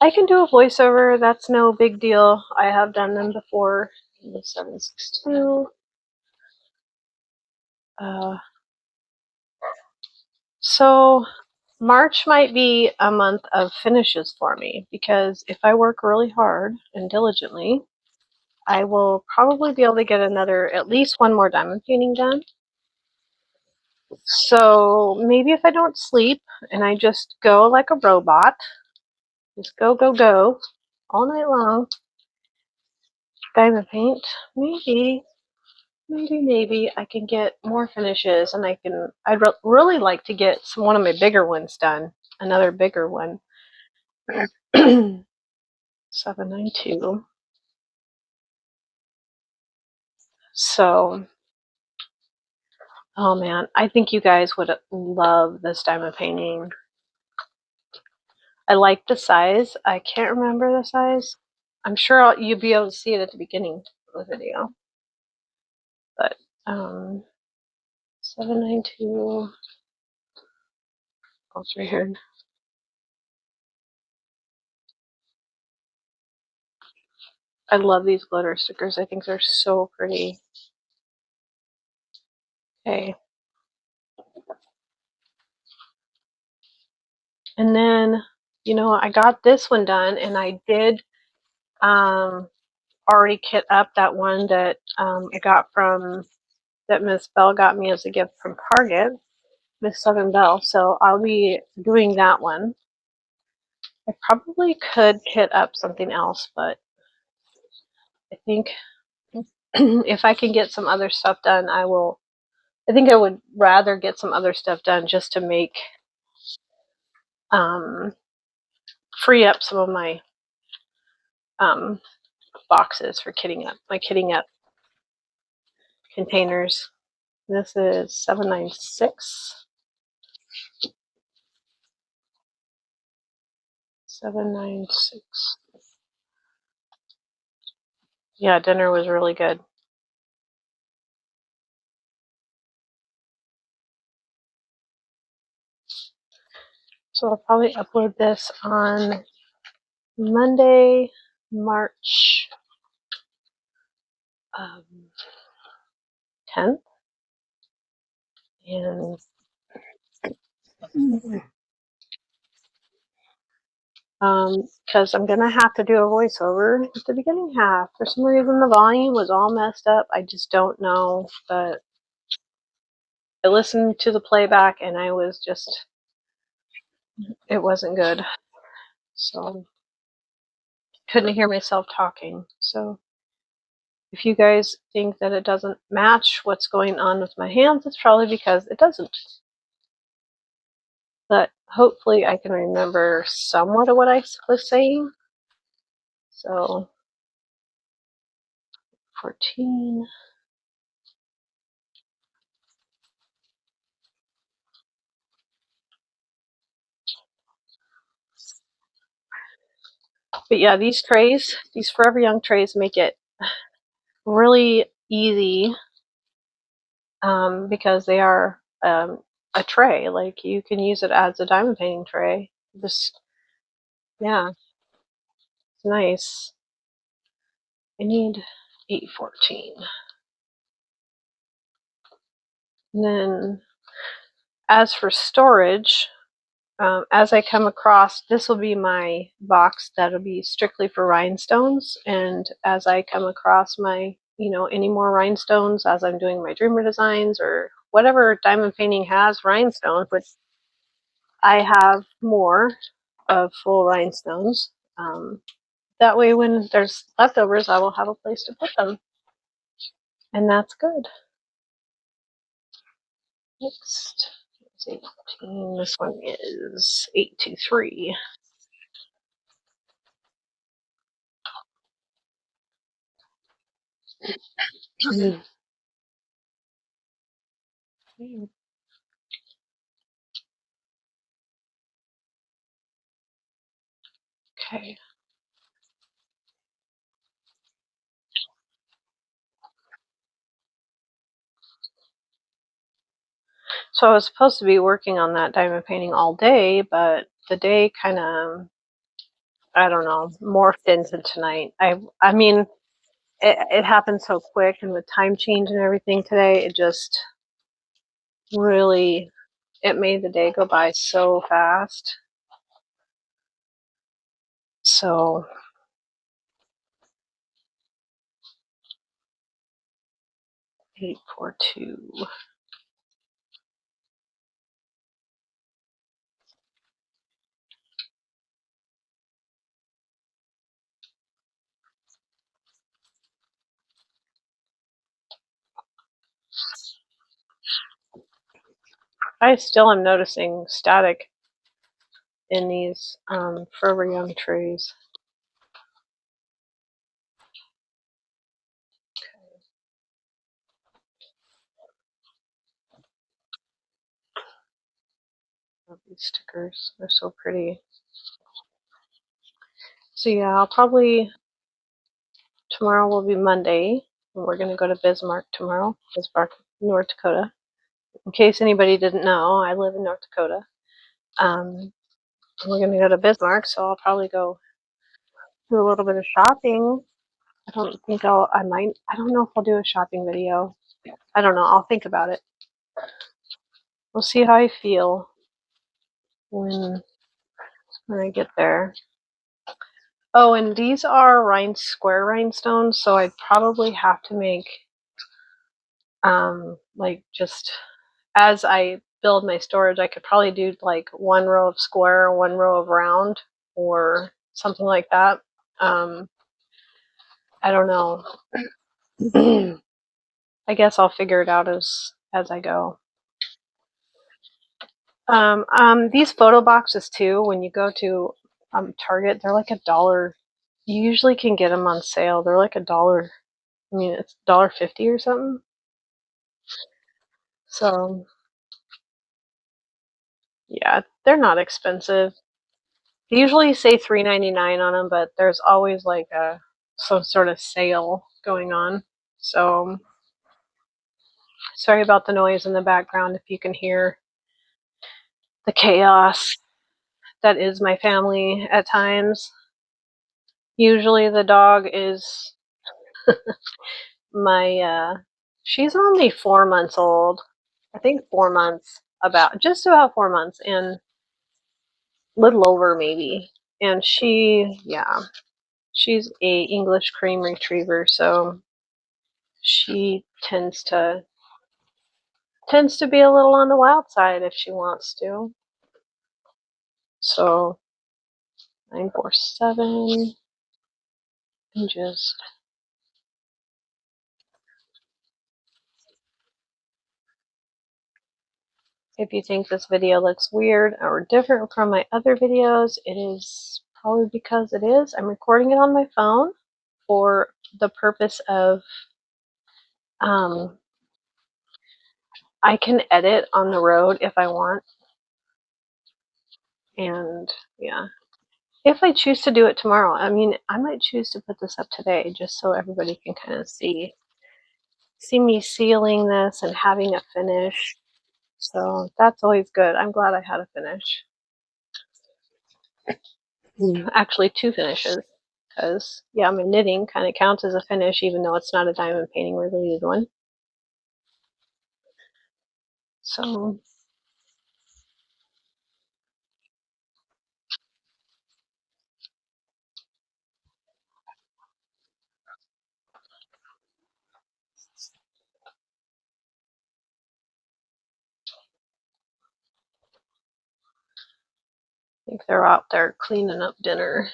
I can do a voiceover. That's no big deal. I have done them before in the 762. So March might be a month of finishes for me, because if I work really hard and diligently, I will probably be able to get at least one more diamond painting done. So maybe if I don't sleep and I just go like a robot, just go, go, go all night long, diamond paint, maybe I can get more finishes, and I'd really like to get one of my bigger ones done, another bigger one. 792. So, oh man, I think you guys would love this diamond painting. I like the size. I can't remember the size. I'm sure you'll be able to see it at the beginning of the video. But 792. Oh, it's right here. I love these glitter stickers. I think they're so pretty. Okay. And then, I got this one done, and I did already kit up that one that I got that Miss Bell got me as a gift from Target, Miss Southern Bell. So I'll be doing that one. I probably could kit up something else, but I think if I can get some other stuff done, I will. I think I would rather get some other stuff done just to make free up some of my boxes for kitting up, my kitting up containers. This is 796. 796. Yeah, dinner was really good. So I'll probably upload this on Monday, March 10th. And because I'm gonna have to do a voiceover at the beginning half. For some reason, the volume was all messed up. I just don't know, but I listened to the playback and I was just, it wasn't good. So couldn't hear myself talking. So if you guys think that it doesn't match what's going on with my hands, it's probably because it doesn't. But hopefully I can remember somewhat of what I was saying. So 14. But yeah, these trays, these Forever Young trays, make it really easy because they are a tray. Like you can use it as a diamond painting tray. This, yeah, it's nice. I need 814. And then as for storage, as I come across, this will be my box that'll be strictly for rhinestones. And as I come across my, any more rhinestones as I'm doing my dreamer designs or whatever diamond painting has rhinestones, which I have more of full rhinestones. That way, when there's leftovers, I will have a place to put them. And that's good. Next is 18. This one is 823. Okay. So I was supposed to be working on that diamond painting all day, but the day kind of, I don't know, morphed into tonight. I mean, it happened so quick, and with time change and everything today, it just really, it made the day go by so fast. So 842. I still am noticing static in these Forever Young trees. Love these stickers. They're so pretty. So yeah, I'll probably, tomorrow will be Monday, and we're going to go to Bismarck tomorrow, Bismarck, North Dakota. In case anybody didn't know, I live in North Dakota. We're going to go to Bismarck, so I'll probably go do a little bit of shopping. I don't know if I'll do a shopping video. I don't know. I'll think about it. We'll see how I feel when I get there. Oh, and these are square rhinestones, so I'd probably have to make like just as I build my storage, I could probably do like one row of square, one row of round, or something like that. I don't know. I guess I'll figure it out as I go. These photo boxes too, when you go to Target, they're like $1. You usually can get them on sale. They're like $1. I mean, it's $1.50 or something. So yeah, they're not expensive. They usually say $3.99 on them, but there's always like some sort of sale going on. So sorry about the noise in the background if you can hear the chaos that is my family at times. Usually the dog is my she's only 4 months old. I think 4 months, about just about 4 months, and little over maybe. And she's a English cream retriever, so she tends to be a little on the wild side if she wants to. So 947, and just if you think this video looks weird or different from my other videos, it is probably because it is. I'm recording it on my phone for the purpose of I can edit on the road if I want, and yeah, if I choose to do it tomorrow. I mean, I might choose to put this up today just so everybody can kind of see me sealing this and having a finish. So that's always good. I'm glad I had a finish. Actually, two finishes, because yeah, my knitting kind of counts as a finish, even though it's not a diamond painting related one. So I think they're out there cleaning up dinner.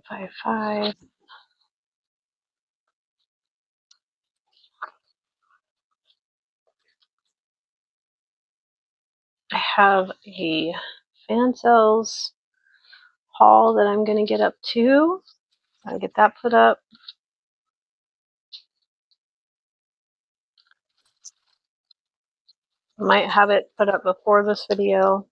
955. I have a fan cells haul that I'm going to get up to. I'll get that put up. Might have it put up before this video.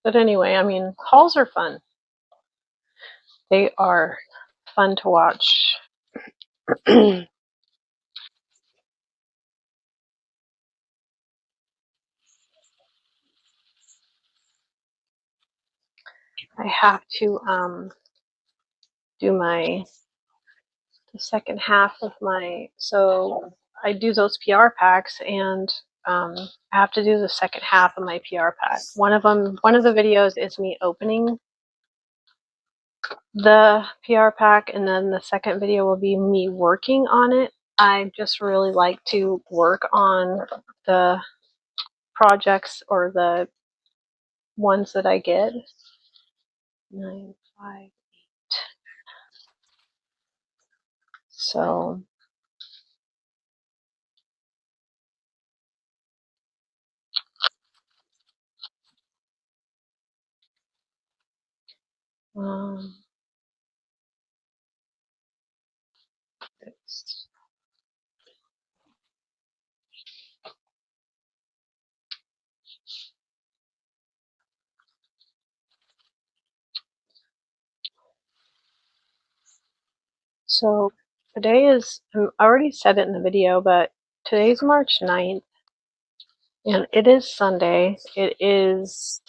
But anyway, I mean, hauls are fun. They are fun to watch. I have to do the second half of so I do those PR packs, and I have to do the second half of my PR pack. One of the videos is me opening the PR pack, and then the second video will be me working on it. I just really like to work on the projects or the ones that I get. 958. So it's So today is, I already said it in the video, but today's March 9th, and it is Sunday. It is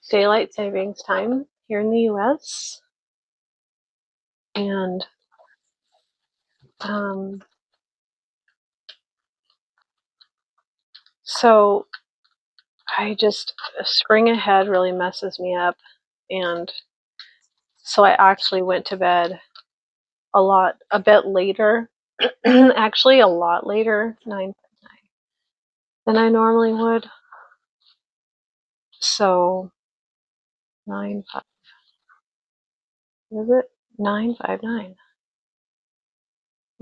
daylight savings time here in the US. And so spring ahead really messes me up. And so I actually went to bed a bit later, actually a lot later, 9 than I normally would. So 9, 5, is it? 959.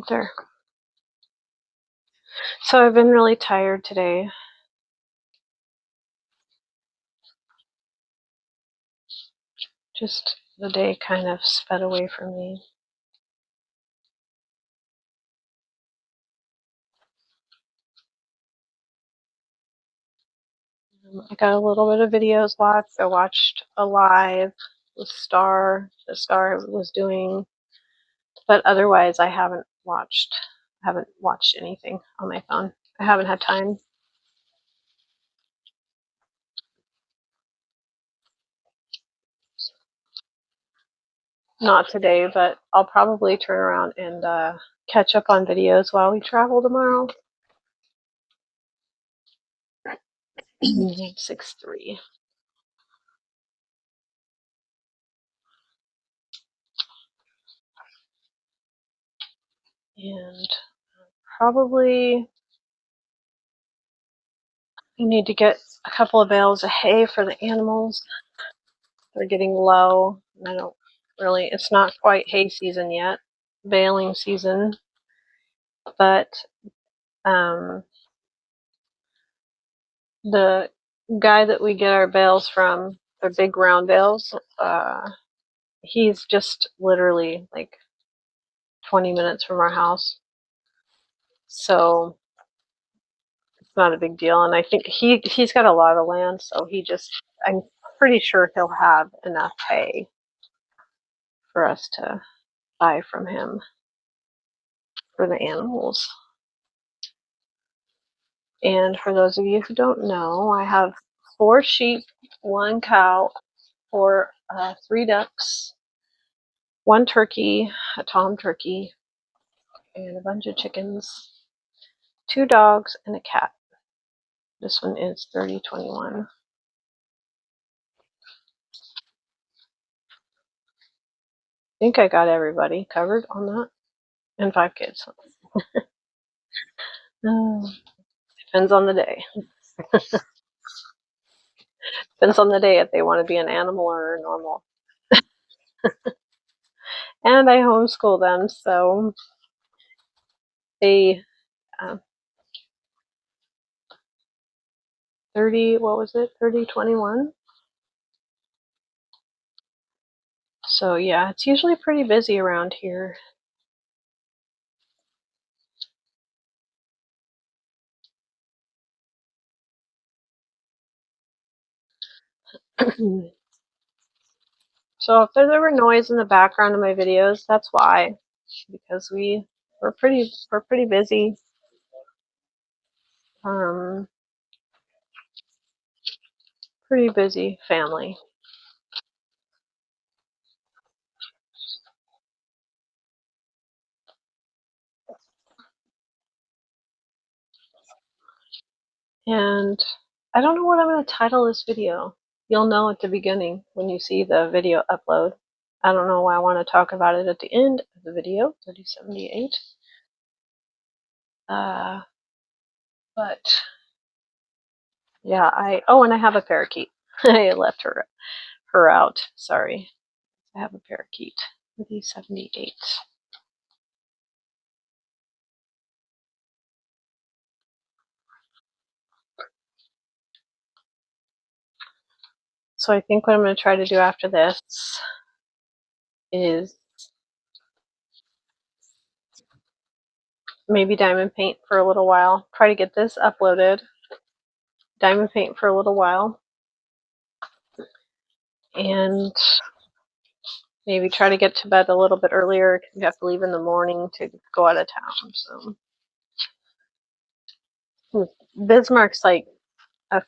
There. So I've been really tired today. Just the day kind of sped away from me. I got a little bit of videos watched. I watched a live with Star. The Star was doing, but otherwise I haven't watched anything on my phone. I haven't had time. Not today, but I'll probably turn around and catch up on videos while we travel tomorrow. 6-3. And probably we need to get a couple of bales of hay for the animals. They're getting low. I don't really, it's not quite hay season yet, baling season, but the guy that we get our bales from, the big round bales, he's just literally like 20 minutes from our house. So it's not a big deal. And I think he's got a lot of land, so I'm pretty sure he'll have enough hay for us to buy from him for the animals. And for those of you who don't know, I have 4 sheep, 1 cow, 3 ducks, 1 turkey, a tom turkey, and a bunch of chickens, 2 dogs, and a cat. This one is 3021. I think I got everybody covered on that, and 5 kids. Depends on the day. Depends on the day if they want to be an animal or normal. And I homeschool them, so they 3021. So yeah, it's usually pretty busy around here. So if there's ever noise in the background of my videos, that's why, because we're pretty busy. Pretty busy family. And I don't know what I'm going to title this video. You'll know at the beginning when you see the video upload. I don't know why I want to talk about it at the end of the video, 3078. But yeah, and I have a parakeet. I left her out. Sorry. I have a parakeet. 3078. So I think what I'm going to try to do after this is maybe diamond paint for a little while. Try to get this uploaded. Diamond paint for a little while. And maybe try to get to bed a little bit earlier because we have to leave in the morning to go out of town. So Bismarck's like a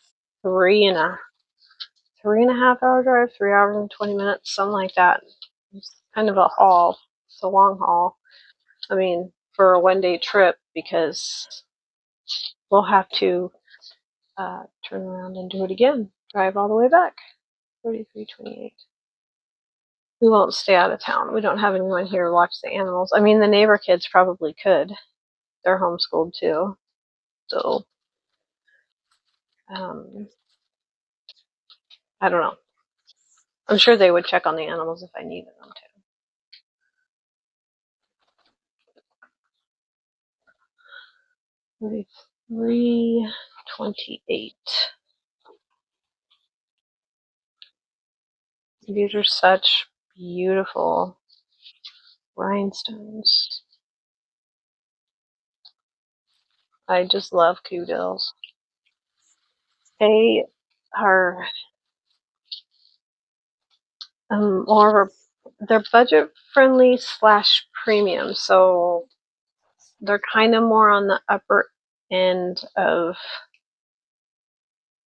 3.5 hour drive, 3 hours and 20 minutes, something like that. It's kind of a haul. It's a long haul. I mean, for a 1 day trip, because we'll have to turn around and do it again. Drive all the way back. 3328. We won't stay out of town. We don't have anyone here to watch the animals. I mean, the neighbor kids probably could. They're homeschooled too. So, I don't know. I'm sure they would check on the animals if I needed them to. 33.28. These are such beautiful rhinestones. I just love Kuhdils. They are more, they're budget friendly slash premium, so they're kind of more on the upper end of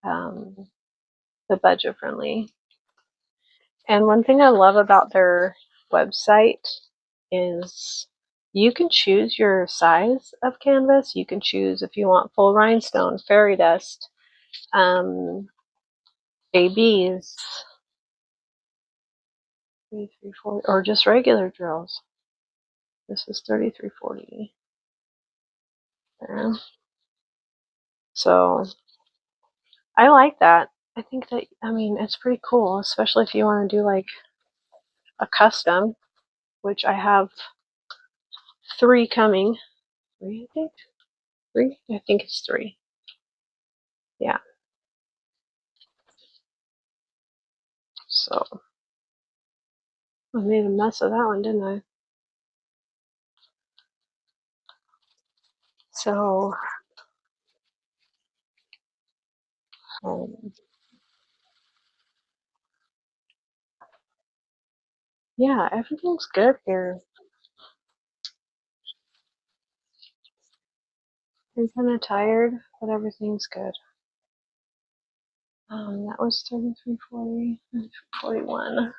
the budget friendly. And one thing I love about their website is you can choose your size of canvas. You can choose if you want full rhinestone, fairy dust, ABs, 3340, or just regular drills. This is 3340. There. So I like that. I think that, I mean, it's pretty cool, especially if you want to do like a custom, which I have 3 coming. 3, I think? 3? I think it's 3. Yeah. So I made a mess of that one, didn't I? So, yeah, everything's good here. I'm kind of tired, but everything's good. That was 3340, 41.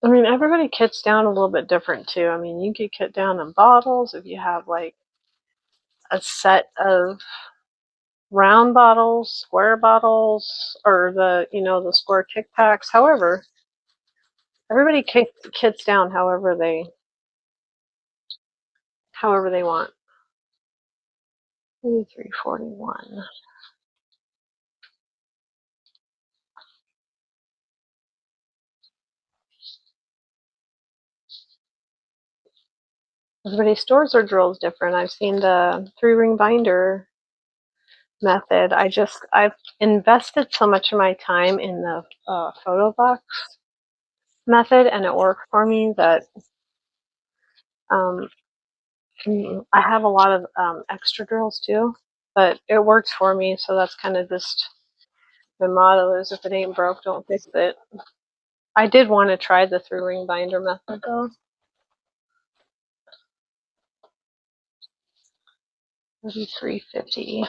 I mean, everybody kits down a little bit different too. I mean, you could kit down in bottles if you have like a set of round bottles, square bottles, or the square Tic Tacs. However, everybody kits down however they want. 3341. Everybody stores their drills different. I've seen the 3-ring binder method. I've invested so much of my time in the photo box method, and it worked for me that I have a lot of extra drills too, but it works for me. So that's kind of just the motto is if it ain't broke, don't fix it. I did want to try the 3-ring binder method though. 3350.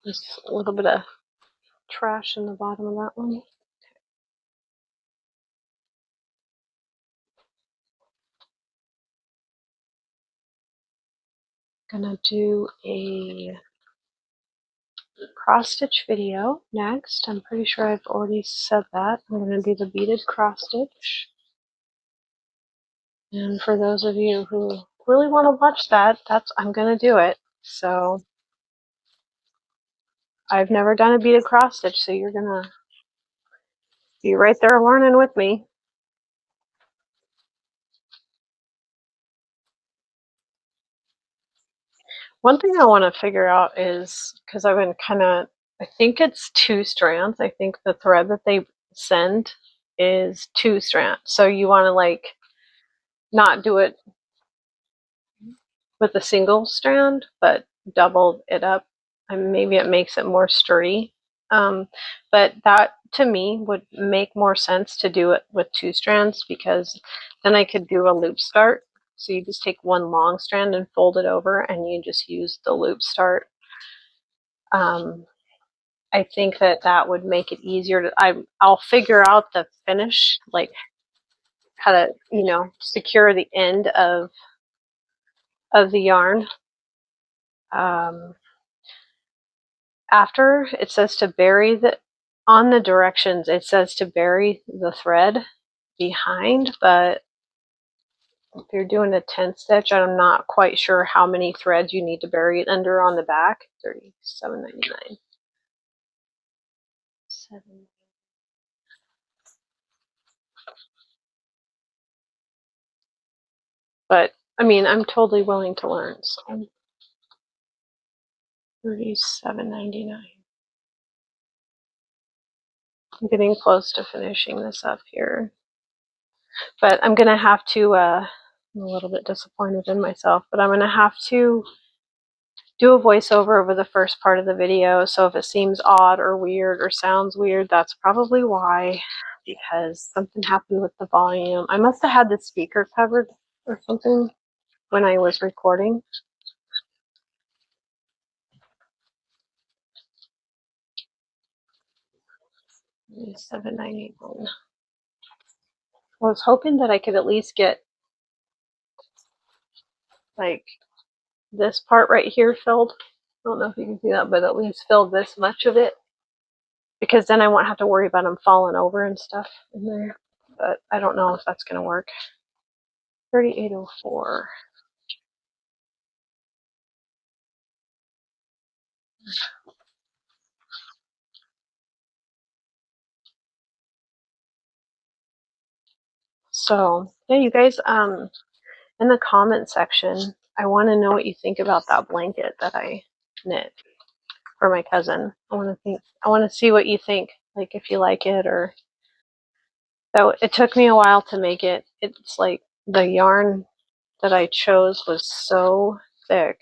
There's a little bit of trash in the bottom of that one. Gonna do a cross stitch video next. I'm pretty sure I've already said that. I'm gonna do the beaded cross stitch. And for those of you who really want to watch that, I'm gonna do it. So I've never done a beaded cross stitch, so you're gonna be right there learning with me. One thing I want to figure out is, because I've been I think it's 2 strands. I think the thread that they send is 2 strands. So you want to like not do it with a single strand, but double it up, and maybe it makes it more sturdy. But that to me would make more sense to do it with 2 strands, because then I could do a loop start. So you just take one long strand and fold it over, and you just use the loop start. I think that would make it easier to. I'll figure out the finish, like how to secure the end of the yarn. After it says to bury on the directions it says to bury the thread behind, but if you're doing a 10 stitch, I'm not quite sure how many threads you need to bury it under on the back. $37.99. But I mean, I'm totally willing to learn. So $37.99. I'm getting close to finishing this up here, but I'm gonna have to. I'm a little bit disappointed in myself, but I'm gonna have to do a voiceover over the first part of the video. So if it seems odd or weird or sounds weird, that's probably why, because something happened with the volume. I must have had the speaker covered or something when I was recording. $7.99. I was hoping that I could at least get like this part right here filled. I don't know if you can see that, but at least fill this much of it, because then I won't have to worry about them falling over and stuff in there. But I don't know if that's going to work. 3804. So yeah, you guys, in the comment section, I want to know what you think about that blanket that I knit for my cousin. I want to see what you think, like if you like it or. So it took me a while to make it. It's like the yarn that I chose was so thick,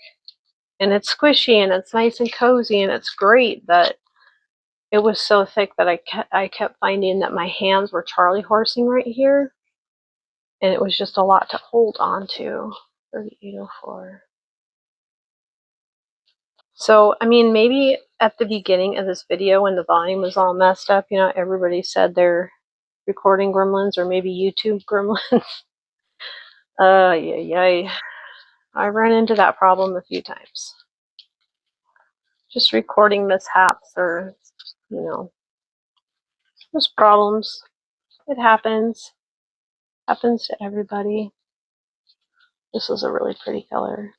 and it's squishy and it's nice and cozy and it's great, but it was so thick that I kept finding that my hands were Charlie horsing right here, and it was just a lot to hold on to. 3804. So, I mean, maybe at the beginning of this video when the volume was all messed up, you know, everybody said they're recording gremlins or maybe YouTube gremlins. Yeah. I've run into that problem a few times. Just recording mishaps or, you know, just problems. It happens. Happens to everybody. This was a really pretty color.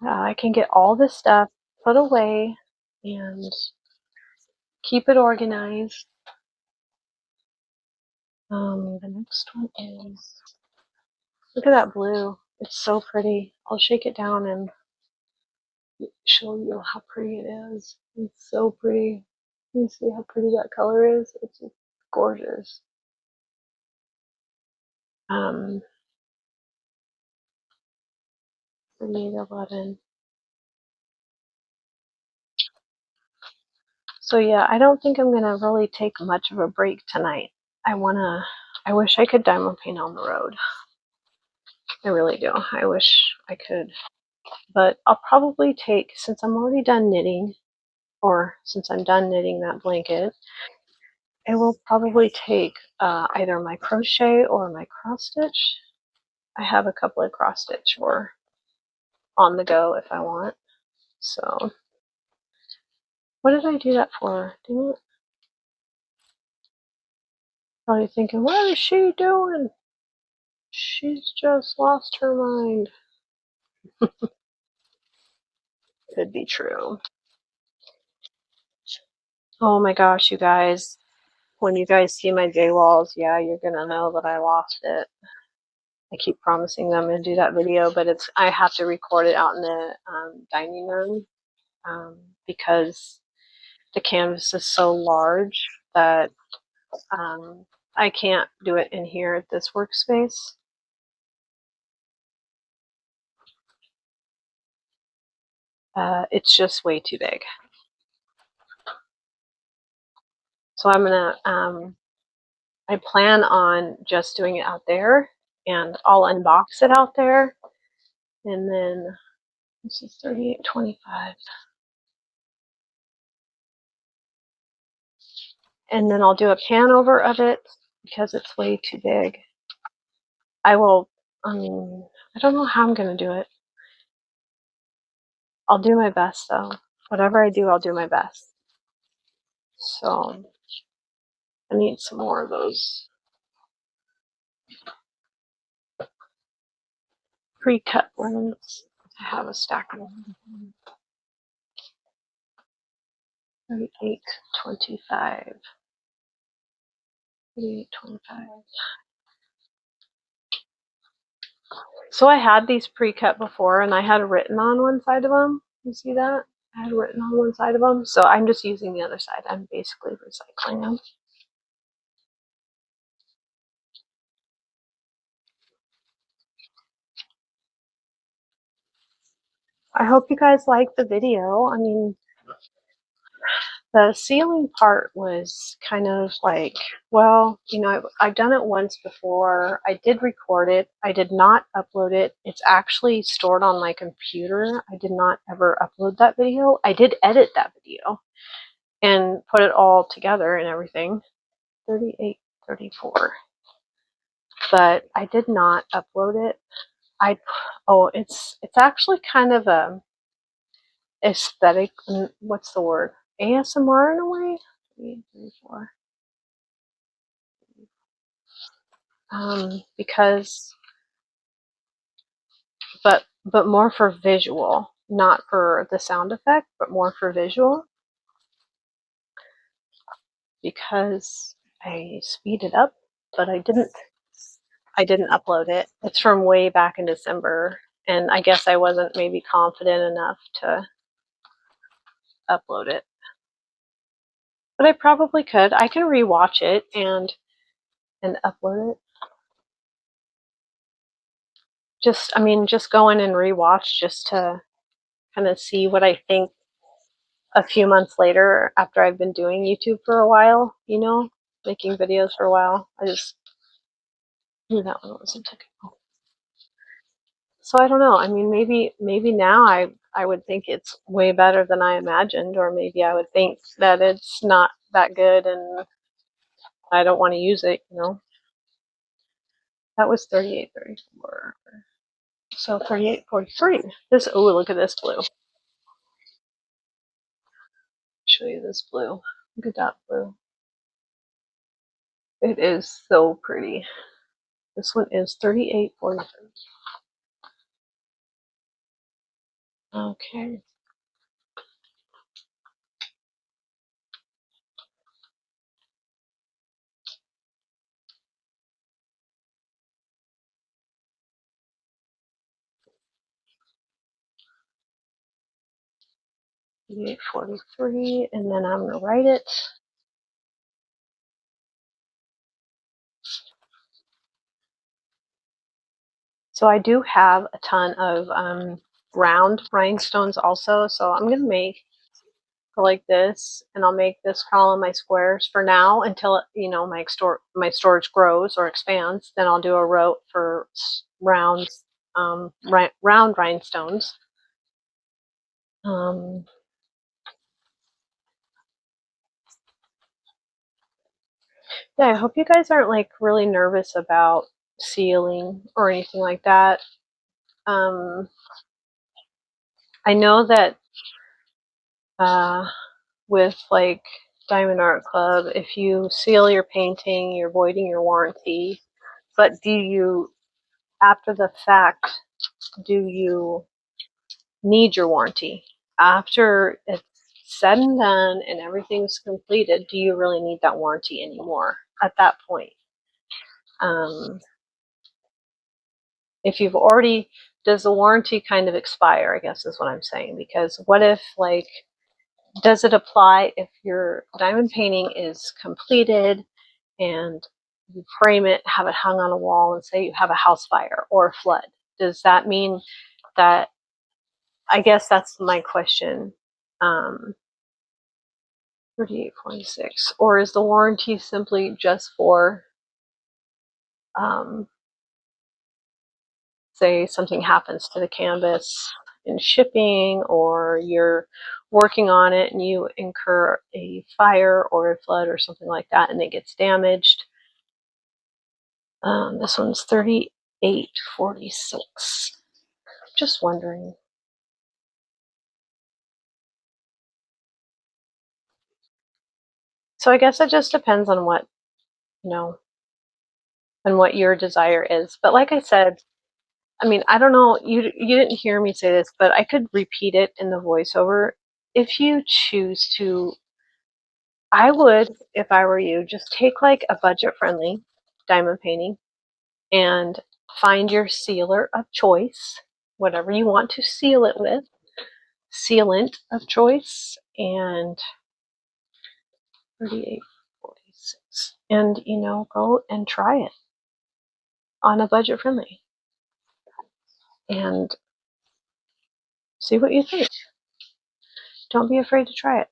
I can get all this stuff put away and keep it organized. The next one is, look at that blue. It's so pretty. I'll shake it down and show you how pretty it is. It's so pretty. You see how pretty that color is? It's just gorgeous. 3811. So yeah, I don't think I'm gonna really take much of a break tonight. I wish I could diamond paint on the road. I really do. I wish I could. But I'll probably take, since I'm already done knitting, or since I'm done knitting that blanket, I will probably take either my crochet or my cross stitch. I have a couple of cross stitch or on the go if I want. So, what did I do that for? Didn't it? Probably thinking, what is she doing? She's just lost her mind. Could be true. Oh my gosh, you guys. When you guys see my J walls, yeah, you're gonna know that I lost it. I keep promising them to do that video, but I have to record it out in the dining room because the canvas is so large that I can't do it in here at this workspace. It's just way too big. So I'm gonna, I plan on just doing it out there, and I'll unbox it out there, and then this is 38.25. And then I'll do a pan over of it because it's way too big. I will, I don't know how I'm going to do it. I'll do my best though. Whatever I do, I'll do my best. So I need some more of those pre-cut ones. I have a stack of them. 38.25. 38.25. So I had these pre-cut before, and I had written on one side of them. You see that? I had written on one side of them, so I'm just using the other side. I'm basically recycling them. I hope you guys liked the video. I mean, the sealing part was kind of like, well, you know, I've done it once before. I did record it. I did not upload it. It's actually stored on my computer. I did not ever upload that video. I did edit that video and put it all together and everything. 38, 34. But I did not upload it. It's actually kind of a aesthetic, what's the word? ASMR in a way? 34. Because, but more for visual, not for the sound effect, but more for visual, because I speeded up, but I didn't upload it. It's from way back in December, and I guess I wasn't maybe confident enough to upload it. But I probably could. I can rewatch it and upload it. Just go in and rewatch just to kind of see what I think a few months later after I've been doing YouTube for a while, you know, making videos for a while. I just knew that one wasn't technical. So I don't know. I mean, maybe now I would think it's way better than I imagined, or maybe I would think that it's not that good and I don't want to use it, you know. That was 38.34. So 38.43. This, oh, look at this blue. Show you this blue. Look at that blue. It is so pretty. This one is 38.43. Okay. Eight 43, and then I'm going to write it. So I do have a ton of round rhinestones also, so I'm going to make like this, and I'll make this column my squares for now until, you know, my storage grows or expands. Then I'll do a row for round rhinestones. Yeah, I hope you guys aren't like really nervous about sealing or anything like that. I know that with like Diamond Art Club, if you seal your painting, you're voiding your warranty. But do you, after the fact, do you need your warranty? After it's said and done and everything's completed, do you really need that warranty anymore at that point? If you've already, does the warranty kind of expire, I guess is what I'm saying. Because what if, like, does it apply if your diamond painting is completed and you frame it, have it hung on a wall, and say you have a house fire or a flood? Does that mean that, I guess that's my question, 38.6, or is the warranty simply just for, say something happens to the canvas in shipping, or you're working on it and you incur a fire or a flood or something like that and it gets damaged? This one's 38.46. Just wondering. So I guess it just depends on what, you know, and what your desire is. But like I said, I mean, I don't know, you didn't hear me say this, but I could repeat it in the voiceover. If you choose to, I would, if I were you, just take like a budget-friendly diamond painting and find your sealer of choice, whatever you want to seal it with, sealant of choice, and 3846. And, go and try it on a budget-friendly and see what you think. Don't be afraid to try it.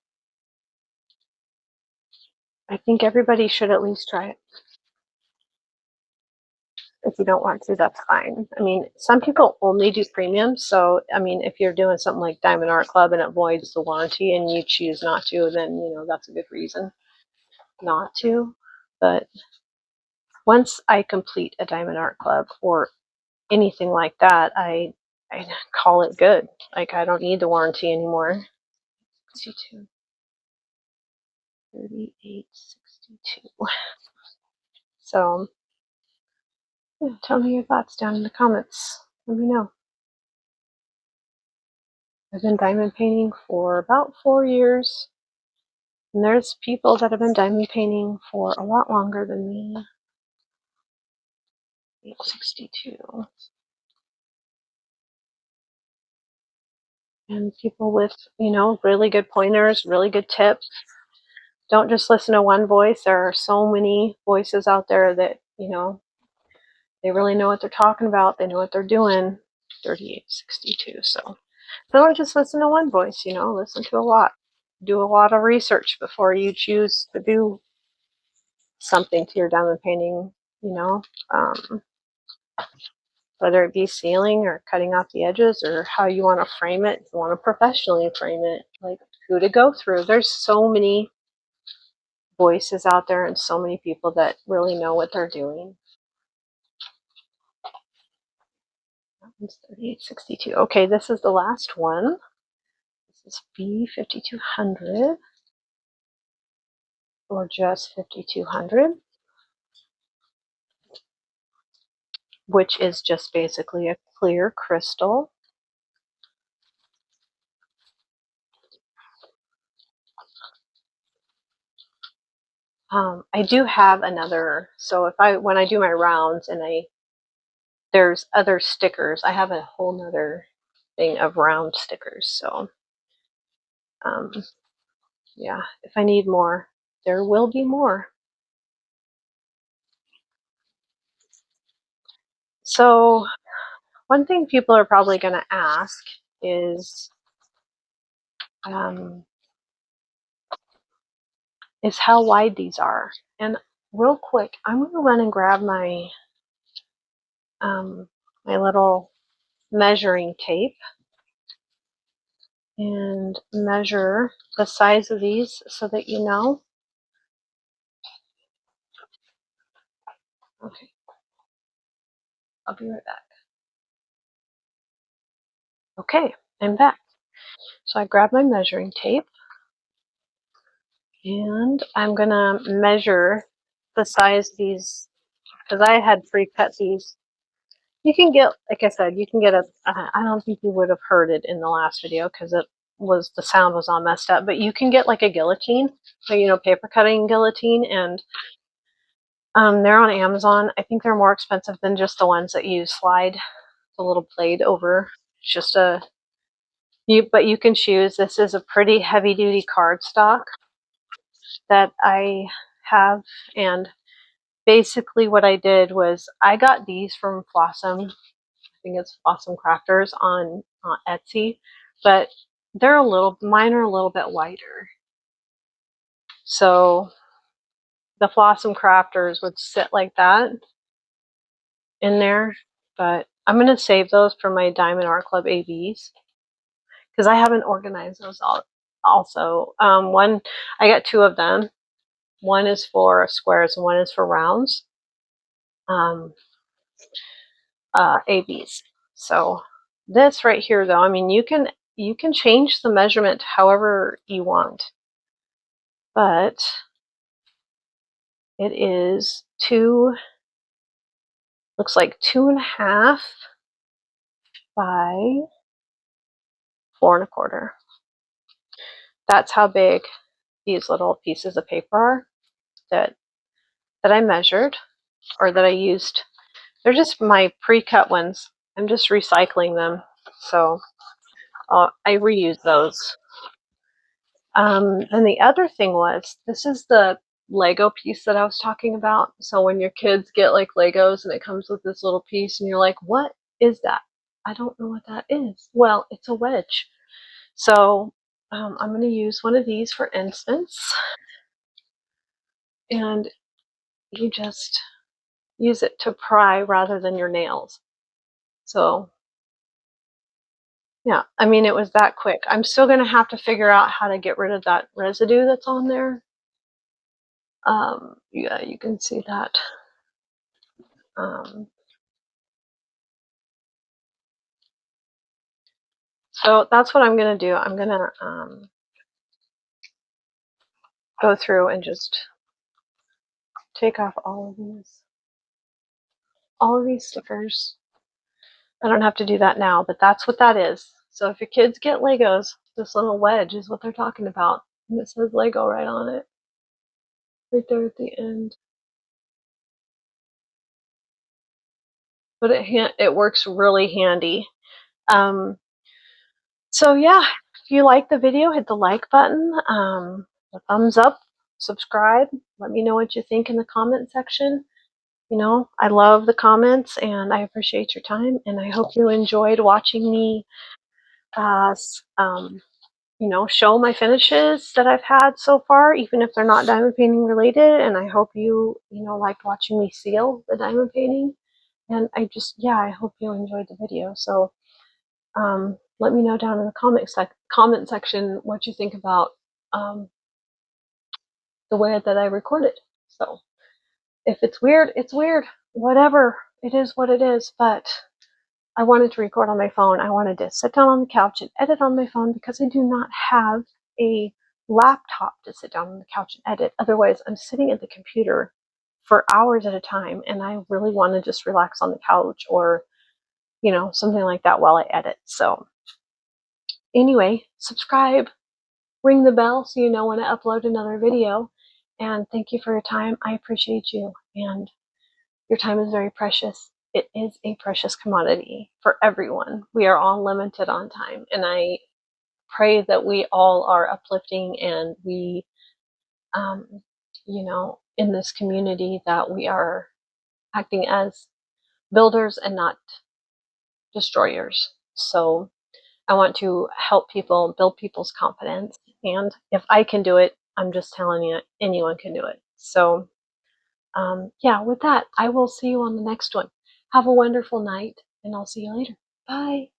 I think everybody should at least try it. If you don't want to, that's fine. I mean, some people only do premium. So, I mean, if you're doing something like Diamond Art Club and it voids the warranty and you choose not to, then, that's a good reason not to. But once I complete a Diamond Art Club or anything like that, I call it good. Like, I don't need the warranty anymore. 62, 3862. So, yeah, tell me your thoughts down in the comments. Let me know. I've been diamond painting for about 4 years. And there's people that have been diamond painting for a lot longer than me. 862. And people with, really good pointers, really good tips. Don't just listen to one voice. There are so many voices out there that, they really know what they're talking about. They know what they're doing. 3862. So don't just listen to one voice, listen to a lot. Do a lot of research before you choose to do something to your diamond painting, whether it be sealing or cutting off the edges or how you want to frame it. If you want to professionally frame it, like who to go through. There's so many voices out there and so many people that really know what they're doing. That one's 3862. Okay, this is the last one. This is B5200 or just 5200, which is just basically a clear crystal. I do have another, so when I do my rounds and there's other stickers, I have a whole nother thing of round stickers. So, yeah, if I need more, there will be more. So, one thing people are probably going to ask is how wide these are. And real quick, I'm going to run and grab my my little measuring tape and measure the size of these so that you know. Okay, I'll be right back. Okay, I'm back. So I grabbed my measuring tape and I'm gonna measure the size of these because I had pre-cut these. You can get, like I said, you can get I don't think you would have heard it in the last video because the sound was all messed up, but you can get like a guillotine, paper cutting guillotine, and they're on Amazon. I think they're more expensive than just the ones that you slide the little blade over. It's just but you can choose. This is a pretty heavy duty cardstock that I have, and basically what I did was I got these from Flossom. I think it's Flossom Crafters on Etsy, but mine are a little bit wider. So the Flossom Crafters would sit like that in there, but I'm going to save those for my Diamond Art Club ABs because I haven't organized those also. I got two of them. One is for squares and one is for rounds. ABs. So this right here, though, I mean, you can change the measurement however you want, but It is looks like 2.5 by 4.25. That's how big these little pieces of paper are that I measured, or that I used. They're just my pre-cut ones. I'm just recycling them, so I reuse those. And the other thing was, this is the Lego piece that I was talking about. So when your kids get like Legos and it comes with this little piece and you're like, what is that? I don't know what that is. Well, it's a wedge. So I'm going to use one of these for instance. And you just use it to pry rather than your nails. So yeah, I mean, it was that quick. I'm still going to have to figure out how to get rid of that residue that's on there. Yeah, you can see that. So that's what I'm going to do. I'm going to go through and just take off all of these stickers. I don't have to do that now, but that's what that is. So if your kids get Legos, this little wedge is what they're talking about. And it says Lego right on it. Right there at the end. But it works really handy. So yeah, if you like the video, hit the like button, the thumbs up, subscribe. Let me know what you think in the comment section. You know, I love the comments and I appreciate your time, and I hope you enjoyed watching me, you know, show my finishes that I've had so far, even if they're not diamond painting related. And I hope you know, liked watching me seal the diamond painting. And yeah, I hope you enjoyed the video. So let me know down in the comment section what you think about the way that I recorded. So if it's weird, it's weird. Whatever. It is what it is. But I wanted to record on my phone. I wanted to sit down on the couch and edit on my phone because I do not have a laptop to sit down on the couch and edit. Otherwise, I'm sitting at the computer for hours at a time, and I really want to just relax on the couch or, you know, something like that while I edit. So anyway, subscribe, ring the bell so you know when I upload another video. And thank you for your time. I appreciate you. And your time is very precious. It is a precious commodity for everyone. We are all limited on time. And I pray that we all are uplifting, and we, you know, in this community, that we are acting as builders and not destroyers. So I want to help people, build people's confidence. And if I can do it, I'm just telling you, anyone can do it. So yeah, with that, I will see you on the next one. Have a wonderful night, and I'll see you later. Bye.